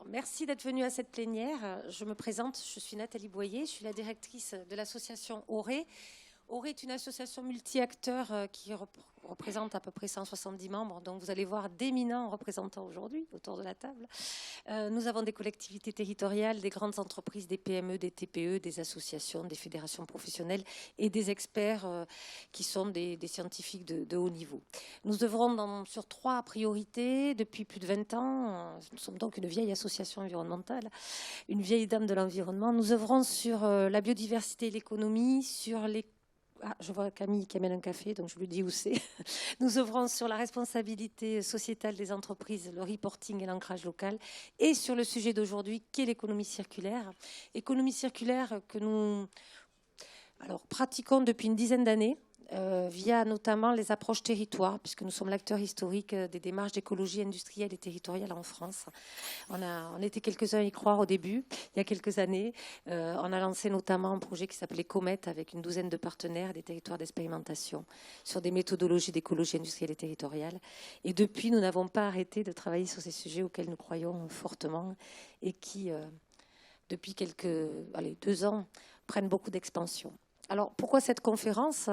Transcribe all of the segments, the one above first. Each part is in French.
Alors, merci d'être venue à cette plénière. Je me présente, je suis Nathalie Boyer, je suis la directrice de l'association Auré. Auré est une association multi-acteurs qui représente à peu près 170 membres. Donc, vous allez voir d'éminents représentants aujourd'hui autour de la table. Nous avons des collectivités territoriales, des grandes entreprises, des PME, des TPE, des associations, des fédérations professionnelles et des experts qui sont des scientifiques de haut niveau. Nous œuvrons sur 3 priorités depuis plus de 20 ans. Nous sommes donc une vieille association environnementale, une vieille dame de l'environnement. Nous œuvrons sur la biodiversité et l'économie, sur les... Ah, je vois Camille qui amène un café, donc je lui dis où c'est. Nous œuvrons sur la responsabilité sociétale des entreprises, le reporting et l'ancrage local, et sur le sujet d'aujourd'hui, qui est l'économie circulaire. Économie circulaire que nous pratiquons depuis une dizaine d'années, via notamment les approches territoires, puisque nous sommes l'acteur historique des démarches d'écologie industrielle et territoriale en France. On était quelques-uns à y croire au début, il y a quelques années. On a lancé notamment un projet qui s'appelait Comet, avec une douzaine de partenaires et des territoires d'expérimentation sur des méthodologies d'écologie industrielle et territoriale. Et depuis, nous n'avons pas arrêté de travailler sur ces sujets auxquels nous croyons fortement et qui, depuis 2 ans, prennent beaucoup d'expansion. Alors, pourquoi cette conférence?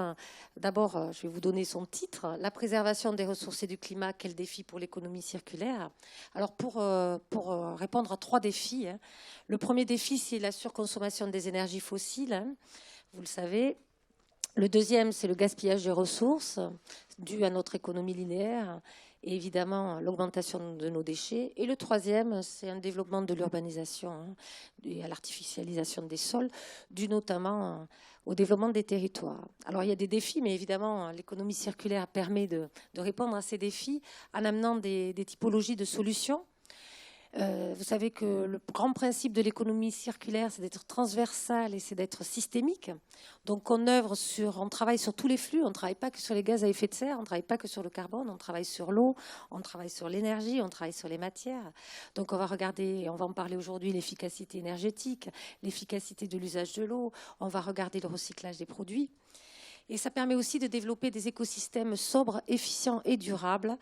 D'abord, je vais vous donner son titre. La préservation des ressources et du climat, quel défi pour l'économie circulaire? Alors, pour répondre à 3 défis, le premier défi, c'est la surconsommation des énergies fossiles, vous le savez. Le deuxième, c'est le gaspillage des ressources dû à notre économie linéaire et évidemment l'augmentation de nos déchets. Et le troisième, c'est un développement de l'urbanisation et à l'artificialisation des sols, dû notamment au développement des territoires. Alors il y a des défis, mais évidemment l'économie circulaire permet de répondre à ces défis en amenant des typologies de solutions. Vous savez que le grand principe de l'économie circulaire, c'est d'être transversal et c'est d'être systémique. Donc on travaille sur tous les flux, on ne travaille pas que sur les gaz à effet de serre, on ne travaille pas que sur le carbone, on travaille sur l'eau, on travaille sur l'énergie, on travaille sur les matières. Donc on va regarder, on va en parler aujourd'hui, l'efficacité énergétique, l'efficacité de l'usage de l'eau, on va regarder le recyclage des produits. Et ça permet aussi de développer des écosystèmes sobres, efficients et durables,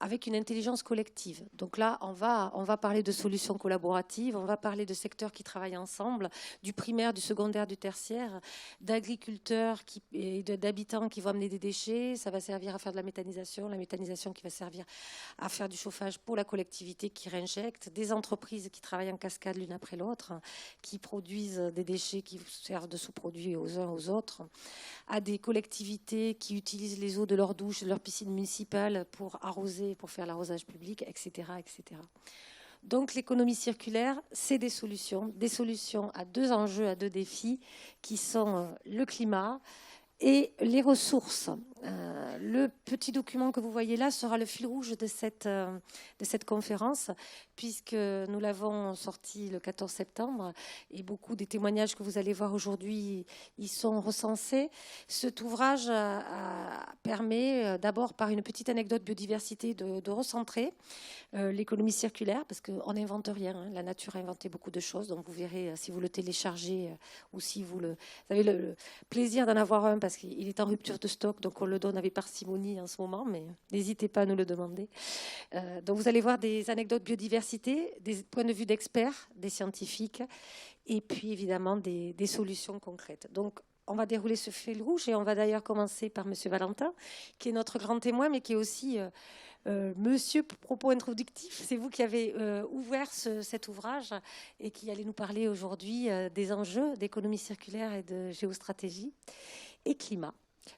avec une intelligence collective. Donc là, on va parler de solutions collaboratives, on va parler de secteurs qui travaillent ensemble, du primaire, du secondaire, du tertiaire, d'agriculteurs et d'habitants qui vont amener des déchets. Ça va servir à faire de la méthanisation qui va servir à faire du chauffage pour la collectivité qui réinjecte, des entreprises qui travaillent en cascade l'une après l'autre, qui produisent des déchets qui servent de sous-produits aux uns aux autres, à des collectivités qui utilisent les eaux de leurs douches, de leurs piscines municipales pour arroser, pour faire l'arrosage public, etc., etc. Donc l'économie circulaire, c'est des solutions à 2 enjeux, à 2 défis, qui sont le climat et les ressources. Le petit document que vous voyez là sera le fil rouge de cette conférence, puisque nous l'avons sorti le 14 septembre et beaucoup des témoignages que vous allez voir aujourd'hui y sont recensés. Cet ouvrage permet d'abord, par une petite anecdote biodiversité, de recentrer l'économie circulaire, parce qu'on n'invente rien, la nature a inventé beaucoup de choses, donc vous verrez si vous le téléchargez ou si vous avez le plaisir d'en avoir un, parce qu'il est en rupture de stock, donc on le donne avec parcimonie en ce moment, mais n'hésitez pas à nous le demander. Donc vous allez voir des anecdotes biodiversité, des points de vue d'experts, des scientifiques, et puis évidemment des solutions concrètes. Donc on va dérouler ce fil rouge et on va d'ailleurs commencer par Monsieur Valentin, qui est notre grand témoin, mais qui est aussi Monsieur propos introductif. C'est vous qui avez ouvert cet ouvrage et qui allez nous parler aujourd'hui des enjeux d'économie circulaire et de géostratégie et climat.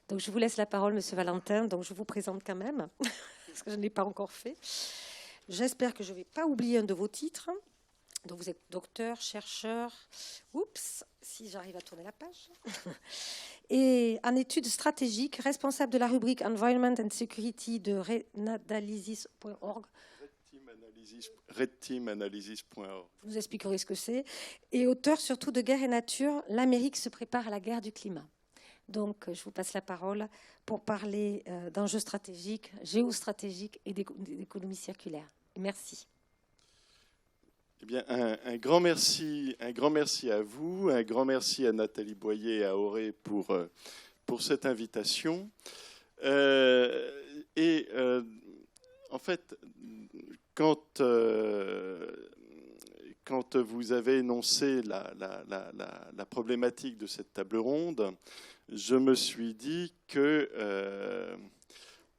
Donc je vous laisse la parole, Monsieur Valentin. Donc je vous présente quand même, parce que je ne l'ai pas encore fait. J'espère que je ne vais pas oublier un de vos titres. Donc vous êtes docteur, chercheur, si j'arrive à tourner la page, et en études stratégiques, responsable de la rubrique Environment and Security de redteamanalysis.org. redteamanalysis.org. Vous nous expliquerez ce que c'est. Et auteur surtout de Guerre et Nature, l'Amérique se prépare à la guerre du climat. Donc, je vous passe la parole pour parler d'enjeux stratégiques, géostratégiques et d'économie circulaire. Merci. Eh bien, un grand merci à vous, un grand merci à Nathalie Boyer et à Auré pour cette invitation. En fait, quand quand vous avez énoncé la problématique de cette table ronde, je me suis dit que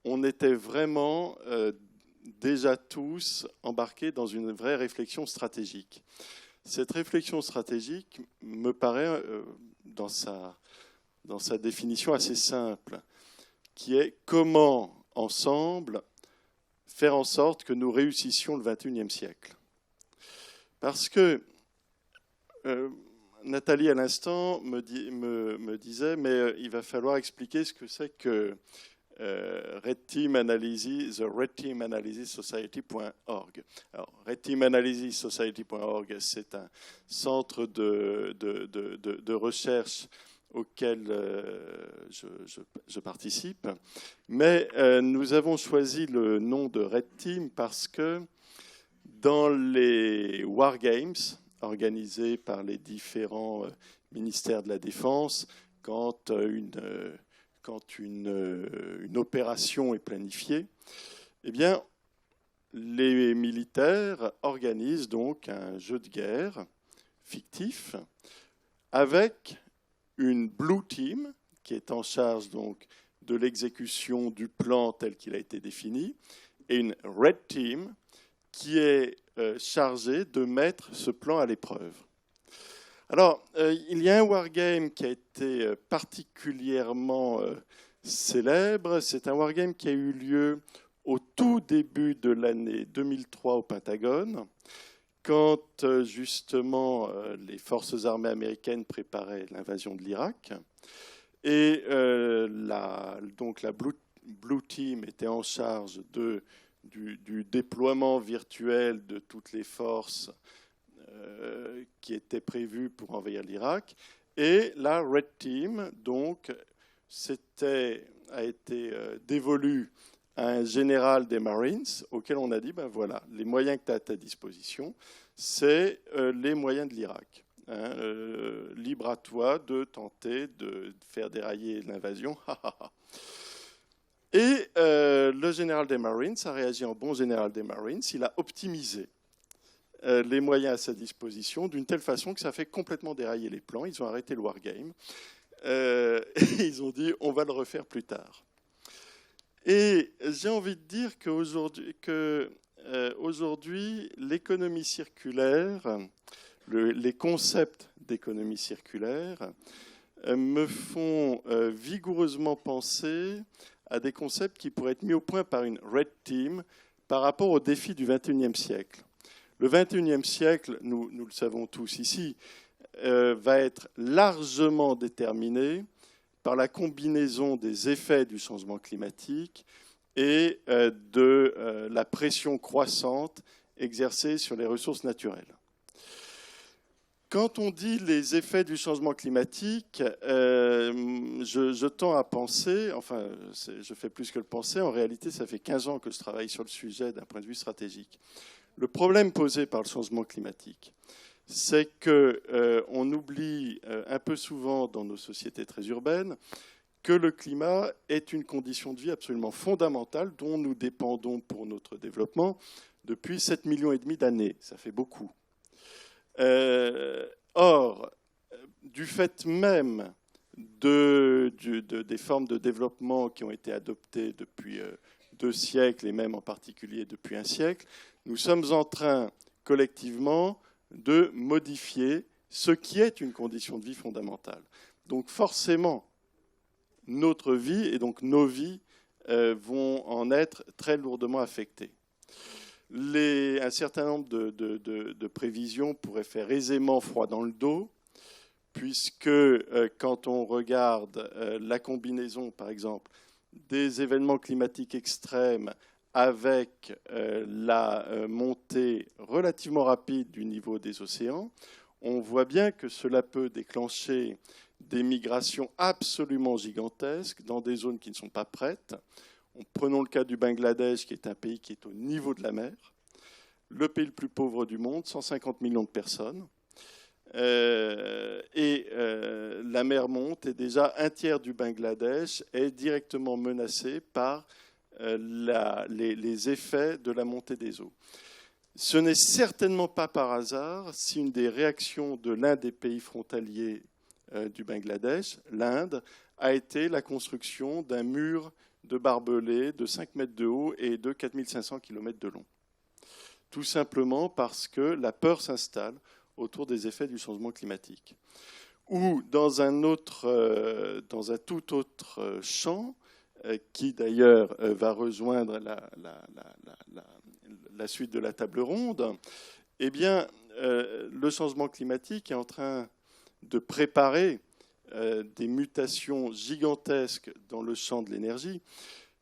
on était vraiment déjà tous embarqués dans une vraie réflexion stratégique. Cette réflexion stratégique me paraît, dans sa définition assez simple, qui est comment, ensemble, faire en sorte que nous réussissions le XXIe siècle. Parce que Nathalie, à l'instant, me disait, mais il va falloir expliquer ce que c'est que Red Team Analysis, the Red Team Analysis Society.org. Alors, Red Team Analysis Society.org, c'est un centre de recherche auquel je participe. Mais nous avons choisi le nom de Red Team parce que dans les Wargames organisés par les différents ministères de la Défense, quand une opération est planifiée, eh bien, les militaires organisent donc un jeu de guerre fictif avec une Blue Team qui est en charge donc de l'exécution du plan tel qu'il a été défini et une Red Team qui est chargée de mettre ce plan à l'épreuve. Alors, il y a un wargame qui a été particulièrement célèbre. C'est un wargame qui a eu lieu au tout début de l'année 2003 au Pentagone, quand justement les forces armées américaines préparaient l'invasion de l'Irak. Et donc la Blue Team était en charge du déploiement virtuel de toutes les forces qui était prévu pour envahir l'Irak. Et la Red Team, donc, a été dévolue à un général des Marines, auquel on a dit, ben voilà, les moyens que tu as à ta disposition, c'est les moyens de l'Irak. Hein, libre à toi de tenter de faire dérailler l'invasion. Et le général des Marines a réagi en bon général des Marines, il a optimisé les moyens à sa disposition d'une telle façon que ça fait complètement dérailler les plans. Ils ont arrêté le wargame et ils ont dit on va le refaire plus tard. Et j'ai envie de dire qu'aujourd'hui, l'économie circulaire, les concepts d'économie circulaire me font vigoureusement penser à des concepts qui pourraient être mis au point par une Red Team par rapport aux défis du XXIe siècle. Le XXIe siècle, nous le savons tous ici, va être largement déterminé par la combinaison des effets du changement climatique et de la pression croissante exercée sur les ressources naturelles. Quand on dit les effets du changement climatique, je tends à penser, enfin, je fais plus que le penser, en réalité, ça fait 15 ans que je travaille sur le sujet d'un point de vue stratégique. Le problème posé par le changement climatique, c'est qu'on oublie un peu souvent dans nos sociétés très urbaines que le climat est une condition de vie absolument fondamentale dont nous dépendons pour notre développement depuis 7,5 millions d'années. Ça fait beaucoup. Or, du fait même des formes de développement qui ont été adoptées depuis 2 siècles et même en particulier depuis 1 siècle, nous sommes en train collectivement de modifier ce qui est une condition de vie fondamentale. Donc forcément, notre vie et donc nos vies vont en être très lourdement affectées. Un certain nombre de prévisions pourraient faire aisément froid dans le dos, puisque quand on regarde la combinaison, par exemple, des événements climatiques extrêmes avec la montée relativement rapide du niveau des océans, on voit bien que cela peut déclencher des migrations absolument gigantesques dans des zones qui ne sont pas prêtes. Prenons le cas du Bangladesh, qui est un pays qui est au niveau de la mer, le pays le plus pauvre du monde, 150 millions de personnes. La mer monte et déjà 1/3 du Bangladesh est directement menacé par les effets de la montée des eaux. Ce n'est certainement pas par hasard si une des réactions de l'un des pays frontaliers du Bangladesh, l'Inde, a été la construction d'un mur de barbelés de 5 mètres de haut et de 4500 km de long. Tout simplement parce que la peur s'installe autour des effets du changement climatique. Ou dans un tout autre champ, qui d'ailleurs va rejoindre la suite de la table ronde, eh bien, le changement climatique est en train de préparer des mutations gigantesques dans le champ de l'énergie.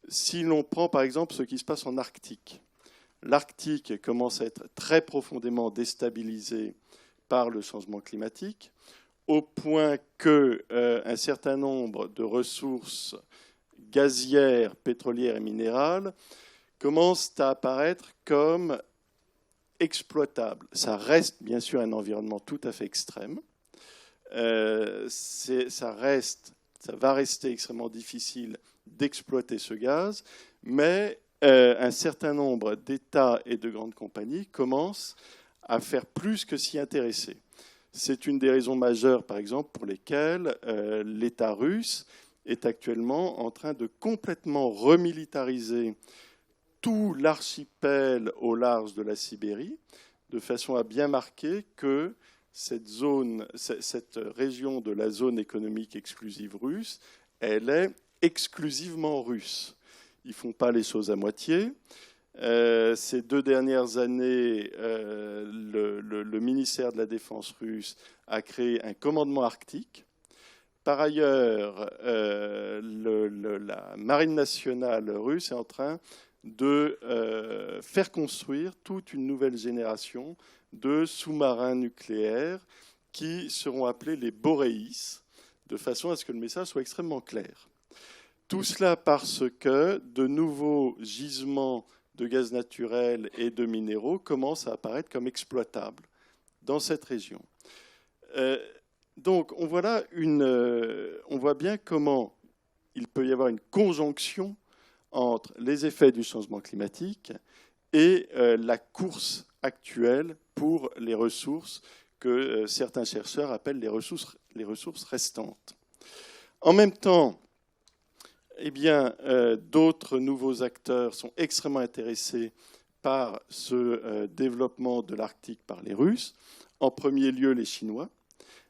Si l'on prend par exemple ce qui se passe en Arctique, l'Arctique commence à être très profondément déstabilisé par le changement climatique, au point qu'un certain nombre de ressources gazières, pétrolières et minérales commencent à apparaître comme exploitables. Ça reste bien sûr un environnement tout à fait extrême. Ça va rester extrêmement difficile d'exploiter ce gaz, mais un certain nombre d'États et de grandes compagnies commencent à faire plus que s'y intéresser. C'est une des raisons majeures, par exemple, pour lesquelles l'État russe est actuellement en train de complètement remilitariser tout l'archipel au large de la Sibérie, de façon à bien marquer que cette région de la zone économique exclusive russe, elle est exclusivement russe. Ils ne font pas les choses à moitié. Ces 2 dernières années, le ministère de la Défense russe a créé un commandement arctique. Par ailleurs, la marine nationale russe est en train de faire construire toute une nouvelle génération de sous-marins nucléaires qui seront appelés les Boréis, de façon à ce que le message soit extrêmement clair. Tout cela parce que de nouveaux gisements de gaz naturel et de minéraux commencent à apparaître comme exploitables dans cette région. Donc on voit bien comment il peut y avoir une conjonction entre les effets du changement climatique et la course actuelle pour les ressources que certains chercheurs appellent les ressources restantes. En même temps, eh bien, d'autres nouveaux acteurs sont extrêmement intéressés par ce développement de l'Arctique par les Russes. En premier lieu, les Chinois.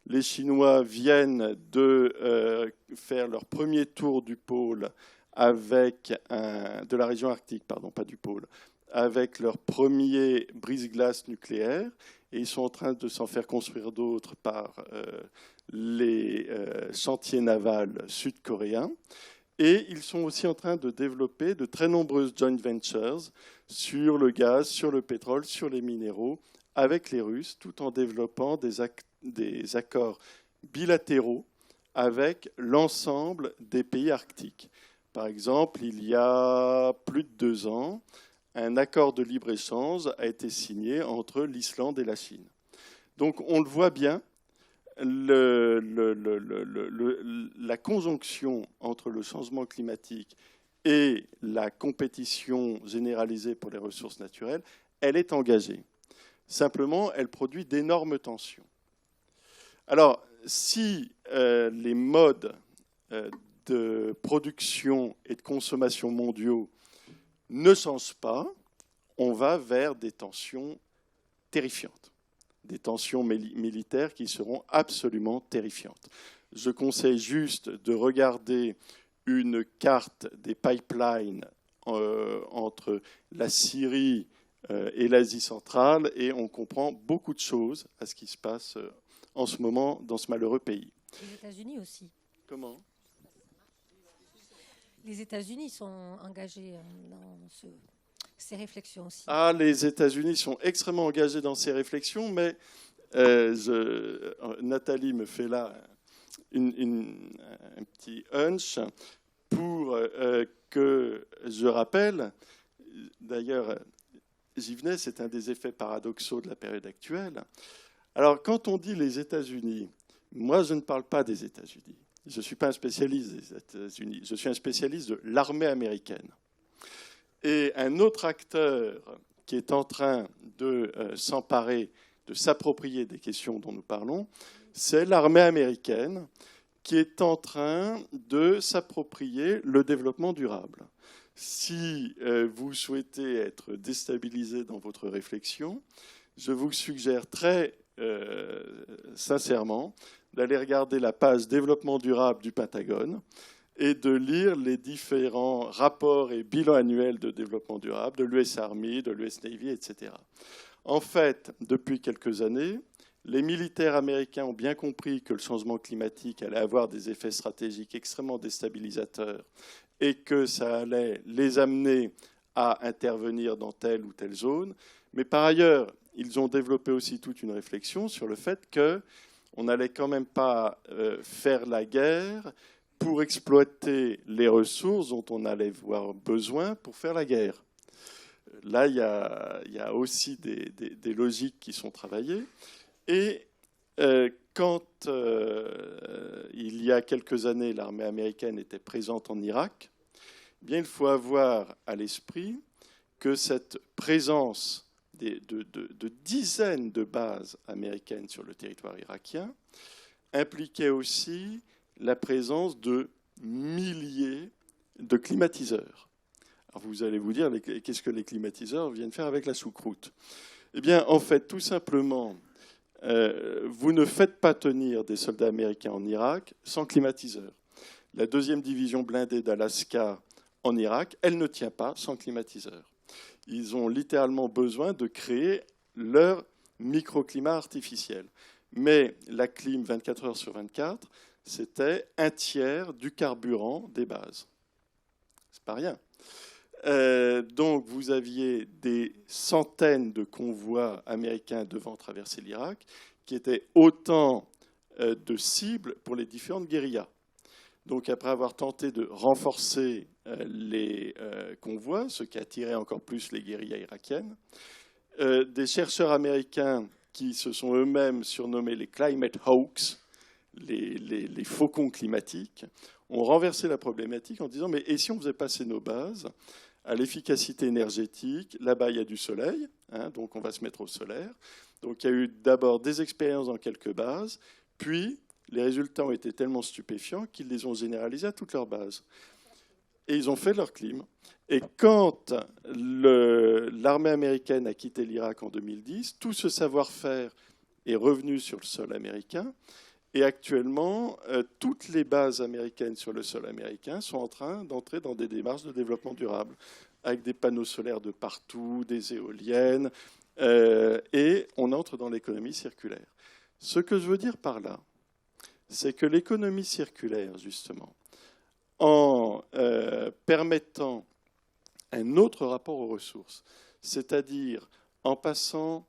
Les Chinois viennent de faire leur premier tour du pôle de la région arctique, pardon, pas du pôle, avec leur premier brise-glace nucléaire, et ils sont en train de s'en faire construire d'autres par les chantiers navals sud-coréens. Et ils sont aussi en train de développer de très nombreuses joint ventures sur le gaz, sur le pétrole, sur les minéraux, avec les Russes, tout en développant des accords bilatéraux avec l'ensemble des pays arctiques. Par exemple, il y a plus de 2 ans, un accord de libre-échange a été signé entre l'Islande et la Chine. Donc on le voit bien, la conjonction entre le changement climatique et la compétition généralisée pour les ressources naturelles, elle est engagée. Simplement, elle produit d'énormes tensions. Alors, si les modes de production et de consommation mondiaux ne changent pas, on va vers des tensions terrifiantes, des tensions militaires qui seront absolument terrifiantes. Je conseille juste de regarder une carte des pipelines entre la Syrie et l'Asie centrale, et on comprend beaucoup de choses à ce qui se passe en ce moment dans ce malheureux pays. Les États-Unis aussi. Comment ? Les États-Unis sont engagés dans ces réflexions aussi. Ah, les États-Unis sont extrêmement engagés dans ces réflexions, mais Nathalie me fait là un petit hunch pour que je rappelle. D'ailleurs, j'y venais, c'est un des effets paradoxaux de la période actuelle. Alors, quand on dit les États-Unis, moi, je ne parle pas des États-Unis. Je ne suis pas un spécialiste des États-Unis. Je suis un spécialiste de l'armée américaine. Et un autre acteur qui est en train de s'emparer, de s'approprier des questions dont nous parlons, c'est l'armée américaine qui est en train de s'approprier le développement durable. Si vous souhaitez être déstabilisé dans votre réflexion, je vous suggère très sincèrement d'aller regarder la page développement durable du Pentagone et de lire les différents rapports et bilans annuels de développement durable de l'US Army, de l'US Navy, etc. En fait, depuis quelques années, les militaires américains ont bien compris que le changement climatique allait avoir des effets stratégiques extrêmement déstabilisateurs et que ça allait les amener à intervenir dans telle ou telle zone. Mais par ailleurs, ils ont développé aussi toute une réflexion sur le fait qu'on n'allait quand même pas faire la guerre pour exploiter les ressources dont on allait avoir besoin pour faire la guerre. Là, il y a aussi des logiques qui sont travaillées. Et quand il y a quelques années, l'armée américaine était présente en Irak, eh bien, il faut avoir à l'esprit que cette présence de dizaines de bases américaines sur le territoire irakien impliquait aussi la présence de milliers de climatiseurs. Alors vous allez vous dire, qu'est-ce que les climatiseurs viennent faire avec la choucroute? Eh bien, en fait, tout simplement, vous ne faites pas tenir des soldats américains en Irak sans climatiseurs. La 2e division blindée d'Alaska en Irak, elle ne tient pas sans climatiseurs. Ils ont littéralement besoin de créer leur microclimat artificiel. Mais la clim 24 heures sur 24, c'était 1/3 du carburant des bases. C'est pas rien. Donc vous aviez des centaines de convois américains devant traverser l'Irak, qui étaient autant de cibles pour les différentes guérillas. Donc après avoir tenté de renforcer les convois, ce qui attirait encore plus les guérillas irakiennes, des chercheurs américains qui se sont eux-mêmes surnommés les climate hawks, les faucons climatiques, ont renversé la problématique en disant « mais et si on faisait passer nos bases à l'efficacité énergétique? Là-bas, il y a du soleil, hein, donc on va se mettre au solaire. » Donc il y a eu d'abord des expériences dans quelques bases, puis les résultats ont été tellement stupéfiants qu'ils les ont généralisés à toutes leurs bases. Et ils ont fait leur clim. Et quand l'armée américaine a quitté l'Irak en 2010, tout ce savoir-faire est revenu sur le sol américain. Et actuellement, toutes les bases américaines sur le sol américain sont en train d'entrer dans des démarches de développement durable, avec des panneaux solaires de partout, des éoliennes, et on entre dans l'économie circulaire. Ce que je veux dire par là, c'est que l'économie circulaire, justement, en permettant un autre rapport aux ressources, c'est-à-dire en passant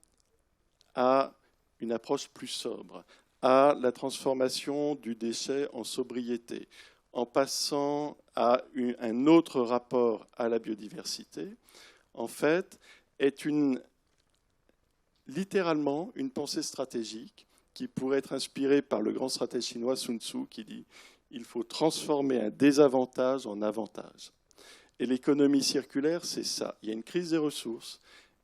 à une approche plus sobre, à la transformation du déchet en sobriété, en passant à un autre rapport à la biodiversité, en fait, est littéralement une pensée stratégique qui pourrait être inspirée par le grand stratège chinois Sun Tzu qui dit « il faut transformer un désavantage en avantage ». Et l'économie circulaire, c'est ça. Il y a une crise des ressources,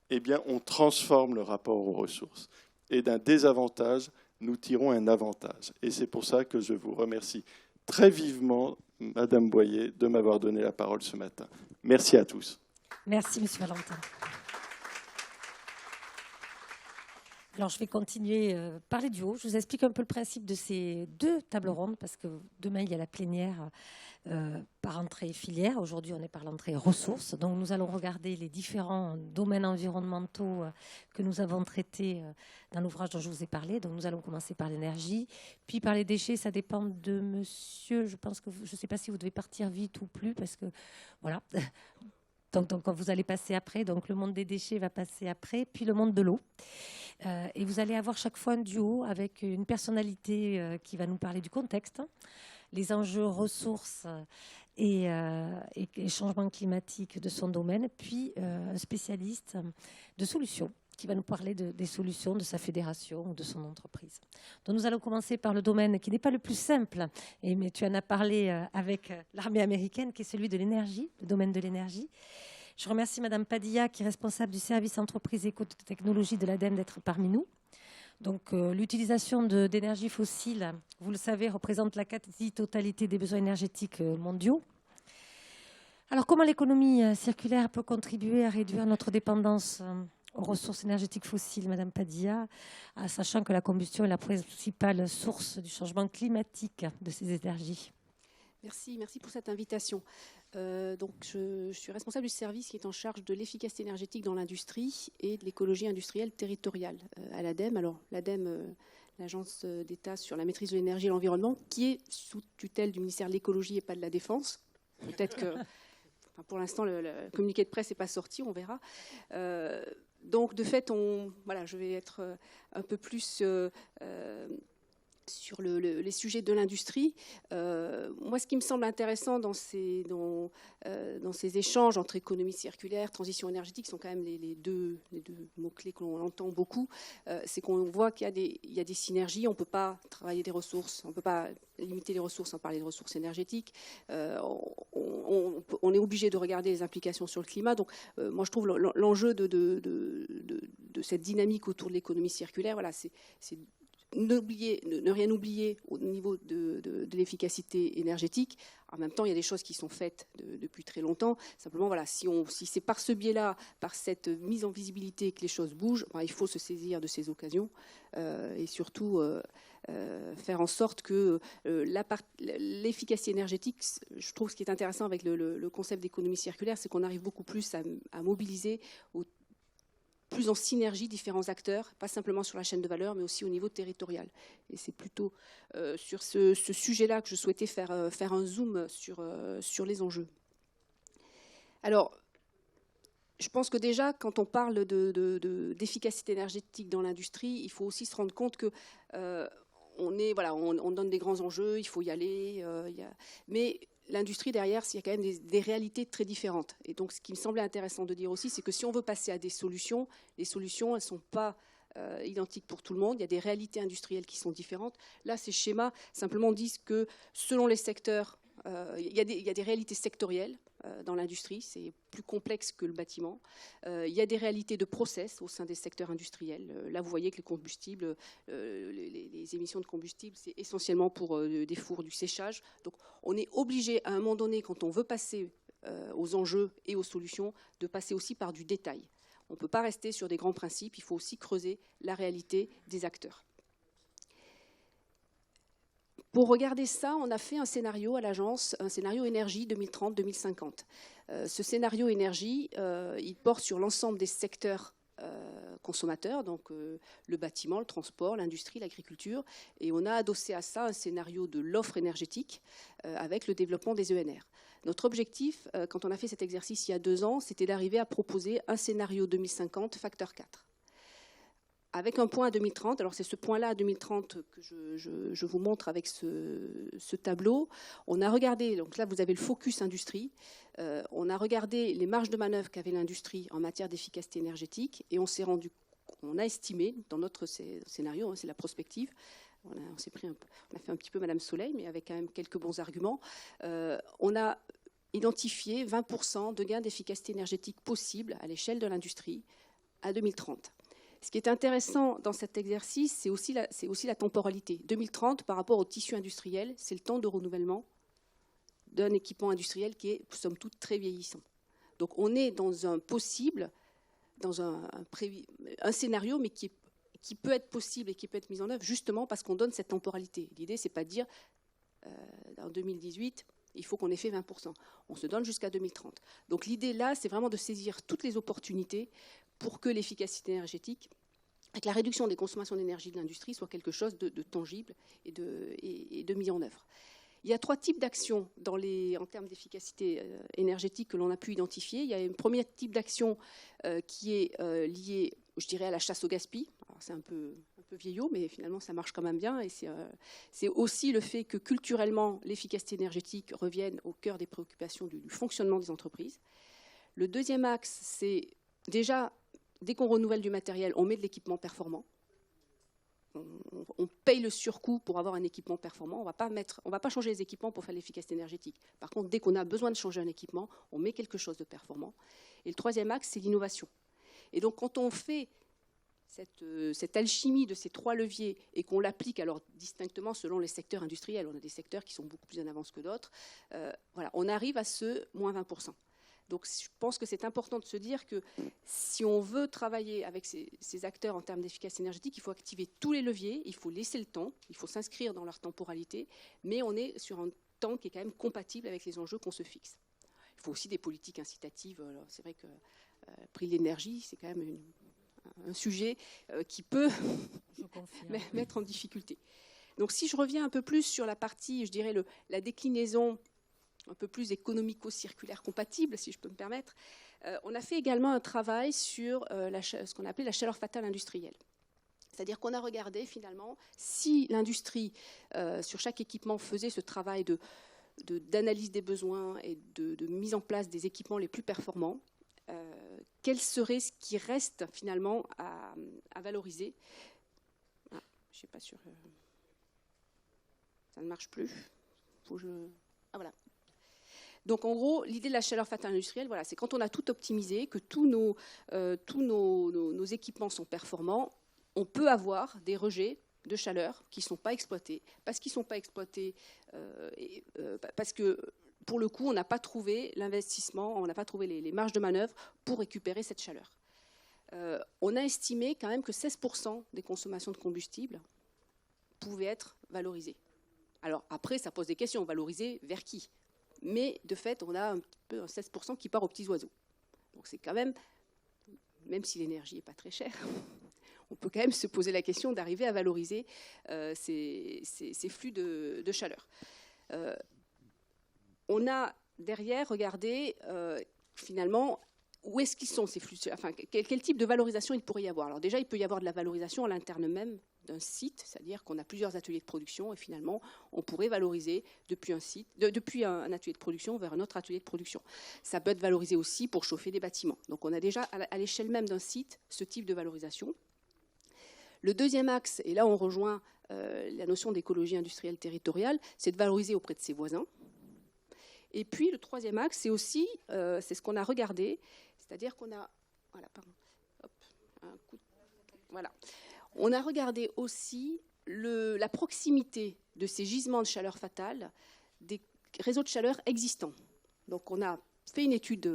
eh bien, on transforme le rapport aux ressources. Et d'un désavantage, nous tirons un avantage. Et c'est pour ça que je vous remercie très vivement, Madame Boyer, de m'avoir donné la parole ce matin. Merci à tous. Merci, Monsieur Valentin. Alors, je vais continuer par les duos. Je vous explique un peu le principe de ces 2 tables rondes, parce que demain, il y a la plénière par entrée filière. Aujourd'hui, on est par l'entrée ressources. Donc, nous allons regarder les différents domaines environnementaux que nous avons traités dans l'ouvrage dont je vous ai parlé. Donc, nous allons commencer par l'énergie, puis par les déchets. Ça dépend de monsieur. Je pense que je ne sais pas si vous devez partir vite ou plus, parce que voilà. Donc, vous allez passer après. Donc, le monde des déchets va passer après, puis le monde de l'eau. Et vous allez avoir chaque fois un duo avec une personnalité qui va nous parler du contexte, les enjeux ressources et changements climatiques de son domaine, puis un spécialiste de solutions qui va nous parler des solutions de sa fédération ou de son entreprise. Donc nous allons commencer par le domaine qui n'est pas le plus simple, mais tu en as parlé avec l'armée américaine, qui est celui de l'énergie, le domaine de l'énergie. Je remercie Madame Padilla, qui est responsable du service entreprise éco-technologie de l'ADEME, d'être parmi nous. Donc, l'utilisation d'énergie fossile, vous le savez, représente la quasi-totalité des besoins énergétiques mondiaux. Alors, comment l'économie circulaire peut contribuer à réduire notre dépendance aux ressources énergétiques fossiles, Madame Padilla, sachant que la combustion est la principale source du changement climatique de ces énergies? Merci pour cette invitation. Donc, je suis responsable du service qui est en charge de l'efficacité énergétique dans l'industrie et de l'écologie industrielle territoriale à l'ADEME. Alors, l'ADEME, l'Agence d'État sur la maîtrise de l'énergie et l'environnement, qui est sous tutelle du ministère de l'écologie et pas de la Défense. Peut-être que, enfin, pour l'instant, le communiqué de presse n'est pas sorti, on verra. Donc, de fait, voilà, je vais être un peu plus sur les sujets de l'industrie. Moi, ce qui me semble intéressant dans ces échanges entre économie circulaire, transition énergétique, sont quand même les deux mots-clés que l'on entend beaucoup, c'est qu'on voit qu'il y a des synergies. On ne peut pas travailler des ressources, on ne peut pas limiter les ressources sans parler de ressources énergétiques. On est obligé de regarder les implications sur le climat. Donc, moi, je trouve l'enjeu de cette dynamique autour de l'économie circulaire, voilà, c'est ne rien oublier au niveau de l'efficacité énergétique. En même temps, il y a des choses qui sont faites depuis très longtemps. Simplement, voilà, si c'est par ce biais-là, par cette mise en visibilité que les choses bougent, il faut se saisir de ces occasions et surtout faire en sorte que l'efficacité énergétique, je trouve ce qui est intéressant avec le concept d'économie circulaire, c'est qu'on arrive beaucoup plus à mobiliser plus en synergie différents acteurs, pas simplement sur la chaîne de valeur, mais aussi au niveau territorial. Et c'est plutôt sur ce sujet-là que je souhaitais faire un zoom sur les enjeux. Alors, je pense que déjà, quand on parle d'efficacité énergétique dans l'industrie, il faut aussi se rendre compte que on donne des grands enjeux, il faut y aller, mais l'industrie derrière, il y a quand même des réalités très différentes. Et donc, ce qui me semblait intéressant de dire aussi, c'est que si on veut passer à des solutions, les solutions, elles ne sont pas identiques pour tout le monde. Il y a des réalités industrielles qui sont différentes. Là, ces schémas simplement disent que selon les secteurs, il y a des réalités sectorielles dans l'industrie, c'est plus complexe que le bâtiment. Il y a des réalités de process au sein des secteurs industriels. Là, vous voyez que les combustibles, les émissions de combustible, c'est essentiellement pour des fours, du séchage. Donc, on est obligé à un moment donné, quand on veut passer aux enjeux et aux solutions, de passer aussi par du détail. On ne peut pas rester sur des grands principes, il faut aussi creuser la réalité des acteurs. Pour regarder ça, on a fait un scénario à l'agence, un scénario énergie 2030-2050. Ce scénario énergie, il porte sur l'ensemble des secteurs consommateurs, donc le bâtiment, le transport, l'industrie, l'agriculture, et on a adossé à ça un scénario de l'offre énergétique avec le développement des ENR. Notre objectif, quand on a fait cet exercice il y a 2 ans, c'était d'arriver à proposer un scénario 2050 facteur 4. Avec un point à 2030, alors c'est ce point-là à 2030 que je vous montre avec ce tableau. On a regardé, donc là vous avez le focus industrie, on a regardé les marges de manœuvre qu'avait l'industrie en matière d'efficacité énergétique et on a estimé dans notre scénario, c'est la prospective, on a fait un petit peu Madame Soleil, mais avec quand même quelques bons arguments, on a identifié 20% de gains d'efficacité énergétique possibles à l'échelle de l'industrie à 2030. Ce qui est intéressant dans cet exercice, c'est aussi la temporalité. 2030, par rapport au tissu industriel, c'est le temps de renouvellement d'un équipement industriel qui est, somme toute, très vieillissant. Donc on est dans un possible, dans un scénario, mais qui peut être possible et qui peut être mis en œuvre justement parce qu'on donne cette temporalité. L'idée, c'est pas de dire en 2018, il faut qu'on ait fait 20%. On se donne jusqu'à 2030. Donc l'idée là, c'est vraiment de saisir toutes les opportunités pour que l'efficacité énergétique, avec la réduction des consommations d'énergie de l'industrie, soit quelque chose de tangible et de mis en œuvre. Il y a 3 types d'actions en termes d'efficacité énergétique que l'on a pu identifier. Il y a un premier type d'action qui est lié, je dirais, à la chasse au gaspillage. C'est un peu vieillot, mais finalement ça marche quand même bien. Et c'est aussi le fait que culturellement, l'efficacité énergétique revienne au cœur des préoccupations du fonctionnement des entreprises. Le deuxième axe, c'est déjà, dès qu'on renouvelle du matériel, on met de l'équipement performant. on paye le surcoût pour avoir un équipement performant. On va pas changer les équipements pour faire l'efficacité énergétique. Par contre, dès qu'on a besoin de changer un équipement, on met quelque chose de performant. Et le troisième axe, c'est l'innovation. Et donc, quand on fait cette alchimie de ces trois leviers et qu'on l'applique alors distinctement selon les secteurs industriels, on a des secteurs qui sont beaucoup plus en avance que d'autres, voilà, on arrive à ce moins 20%. Donc je pense que c'est important de se dire que si on veut travailler avec ces acteurs en termes d'efficacité énergétique, il faut activer tous les leviers, il faut laisser le temps, il faut s'inscrire dans leur temporalité, mais on est sur un temps qui est quand même compatible avec les enjeux qu'on se fixe. Il faut aussi des politiques incitatives. C'est vrai que le prix de l'énergie, c'est quand même un sujet qui peut mettre en difficulté. Donc si je reviens un peu plus sur la partie, je dirais, la déclinaison un peu plus économico-circulaire compatible, si je peux me permettre, on a fait également un travail sur ce qu'on appelait la chaleur fatale industrielle. C'est-à-dire qu'on a regardé finalement si l'industrie, sur chaque équipement, faisait ce travail d'analyse des besoins et de mise en place des équipements les plus performants, quel serait ce qui reste finalement à valoriser. Je ne suis pas sûre. Ça ne marche plus. Voilà. Donc en gros, l'idée de la chaleur fatale industrielle, voilà, c'est quand on a tout optimisé, que tous nos équipements sont performants, on peut avoir des rejets de chaleur qui ne sont pas exploités. Parce qu'ils ne sont pas exploités, parce que pour le coup, on n'a pas trouvé l'investissement, on n'a pas trouvé les marges de manœuvre pour récupérer cette chaleur. On a estimé quand même que 16% des consommations de combustible pouvaient être valorisées. Alors après, ça pose des questions, valoriser vers qui ? Mais de fait, on a un peu un 16% qui part aux petits oiseaux. Donc c'est quand même si l'énergie n'est pas très chère, on peut quand même se poser la question d'arriver à valoriser ces flux de chaleur. On a derrière regardé finalement où est-ce qu'ils sont ces flux, enfin quel type de valorisation il pourrait y avoir. Alors déjà, il peut y avoir de la valorisation à l'interne même d'un site, c'est-à-dire qu'on a plusieurs ateliers de production et finalement on pourrait valoriser depuis un atelier de production vers un autre atelier de production. Ça peut être valorisé aussi pour chauffer des bâtiments. Donc on a déjà à l'échelle même d'un site ce type de valorisation. Le deuxième axe, et là on rejoint la notion d'écologie industrielle territoriale, c'est de valoriser auprès de ses voisins. Et puis le troisième axe, c'est aussi, c'est ce qu'on a regardé, c'est-à-dire qu'on a, on a regardé aussi la proximité de ces gisements de chaleur fatale des réseaux de chaleur existants. Donc on a fait une étude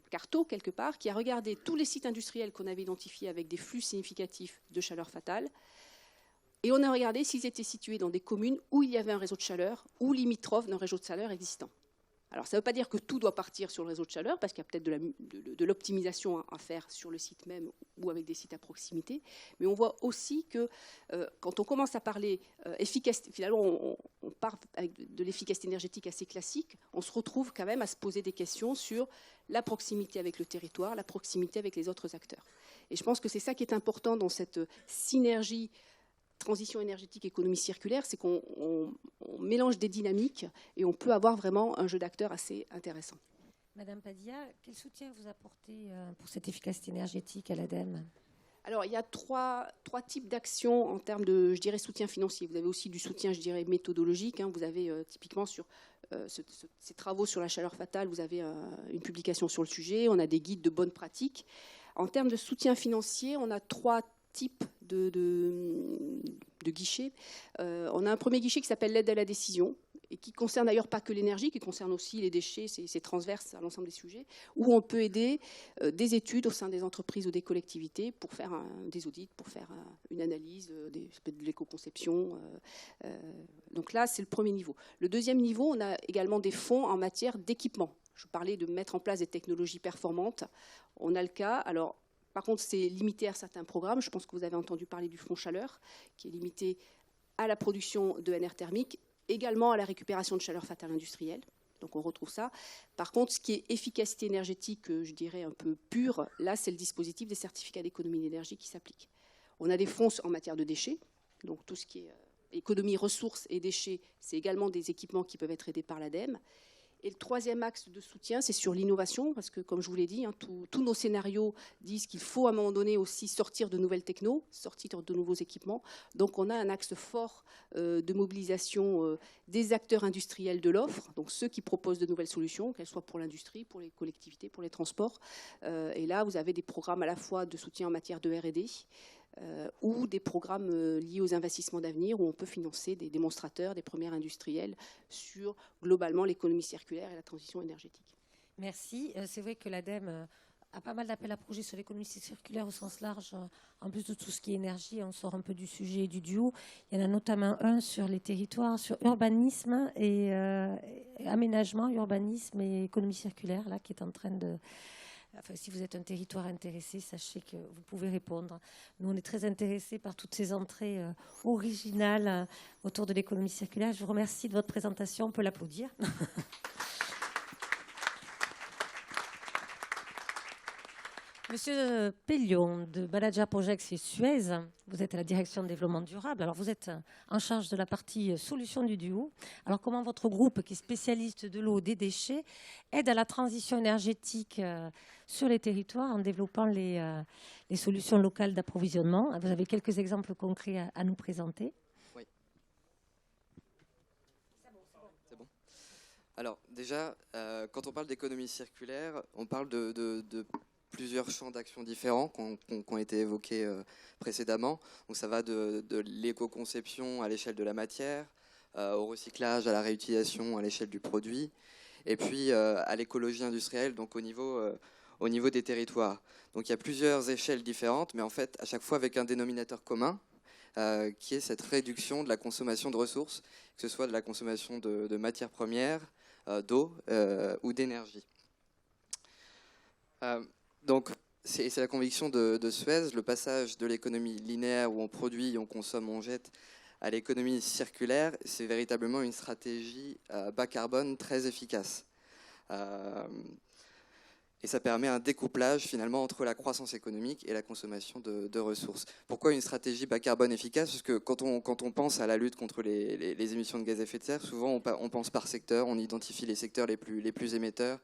carto quelque part qui a regardé tous les sites industriels qu'on avait identifiés avec des flux significatifs de chaleur fatale. Et on a regardé s'ils étaient situés dans des communes où il y avait un réseau de chaleur ou limitrophes d'un réseau de chaleur existant. Alors, ça ne veut pas dire que tout doit partir sur le réseau de chaleur, parce qu'il y a peut-être de l'optimisation à faire sur le site même ou avec des sites à proximité. Mais on voit aussi que quand on commence à parler efficacité, finalement, on part avec de l'efficacité énergétique assez classique, on se retrouve quand même à se poser des questions sur la proximité avec le territoire, la proximité avec les autres acteurs. Et je pense que c'est ça qui est important dans cette synergie transition énergétique, économie circulaire, c'est qu'on mélange des dynamiques et on peut avoir vraiment un jeu d'acteurs assez intéressant. Madame Padilla, quel soutien vous apportez pour cette efficacité énergétique à l'ADEME ? Alors, il y a trois types d'actions en termes de, je dirais, soutien financier. Vous avez aussi du soutien, je dirais, méthodologique. Vous avez typiquement sur ces travaux sur la chaleur fatale, vous avez une publication sur le sujet. On a des guides de bonnes pratiques. En termes de soutien financier, on a trois types de guichets. On a un premier guichet qui s'appelle l'aide à la décision et qui concerne d'ailleurs pas que l'énergie, qui concerne aussi les déchets, c'est transverse à l'ensemble des sujets, où on peut aider des études au sein des entreprises ou des collectivités pour faire des audits, pour faire une analyse, de l'éco-conception. Donc là, c'est le premier niveau. Le deuxième niveau, on a également des fonds en matière d'équipement. Je parlais de mettre en place des technologies performantes. On a le cas, alors par contre, c'est limité à certains programmes. Je pense que vous avez entendu parler du fonds chaleur, qui est limité à la production de NR thermique, également à la récupération de chaleur fatale industrielle. Donc on retrouve ça. Par contre, ce qui est efficacité énergétique, je dirais un peu pure, là, c'est le dispositif des certificats d'économie d'énergie qui s'applique. On a des fonds en matière de déchets. Donc tout ce qui est économie, ressources et déchets, c'est également des équipements qui peuvent être aidés par l'ADEME. Et le troisième axe de soutien, c'est sur l'innovation, parce que comme je vous l'ai dit, tous nos scénarios disent qu'il faut à un moment donné aussi sortir de nouvelles technos, sortir de nouveaux équipements. Donc on a un axe fort de mobilisation des acteurs industriels de l'offre, donc ceux qui proposent de nouvelles solutions, qu'elles soient pour l'industrie, pour les collectivités, pour les transports. Et là, vous avez des programmes à la fois de soutien en matière de R&D, ou des programmes liés aux investissements d'avenir où on peut financer des démonstrateurs, des premiers industriels sur globalement l'économie circulaire et la transition énergétique. Merci. C'est vrai que l'ADEME a pas mal d'appels à projets sur l'économie circulaire au sens large. En plus de tout ce qui est énergie, on sort un peu du sujet du duo. Il y en a notamment un sur les territoires, sur urbanisme et aménagement, urbanisme et économie circulaire, là, qui est en train de... Enfin, si vous êtes un territoire intéressé, sachez que vous pouvez répondre. Nous, on est très intéressés par toutes ces entrées originales autour de l'économie circulaire. Je vous remercie de votre présentation. On peut l'applaudir. Monsieur Pellion de Balaja Projects et Suez, vous êtes à la direction de développement durable. Alors, vous êtes en charge de la partie solutions du duo. Alors, comment votre groupe, qui est spécialiste de l'eau, des déchets, aide à la transition énergétique sur les territoires en développant les solutions locales d'approvisionnement? Vous avez quelques exemples concrets à nous présenter? Oui. C'est bon. Alors, déjà, quand on parle d'économie circulaire, on parle de plusieurs champs d'action différents qui ont été évoqués précédemment. Donc ça va de l'éco-conception à l'échelle de la matière, au recyclage, à la réutilisation à l'échelle du produit, et puis à l'écologie industrielle, donc au niveau des territoires. Donc il y a plusieurs échelles différentes, mais en fait à chaque fois avec un dénominateur commun, qui est cette réduction de la consommation de ressources, que ce soit de la consommation de matières premières, d'eau ou d'énergie. Donc, c'est la conviction de Suez, le passage de l'économie linéaire où on produit, on consomme, on jette, à l'économie circulaire, c'est véritablement une stratégie bas carbone très efficace. Et ça permet un découplage finalement entre la croissance économique et la consommation de ressources. Pourquoi une stratégie bas carbone efficace? Parce que quand on pense à la lutte contre les émissions de gaz à effet de serre, souvent on pense par secteur, on identifie les secteurs les plus émetteurs.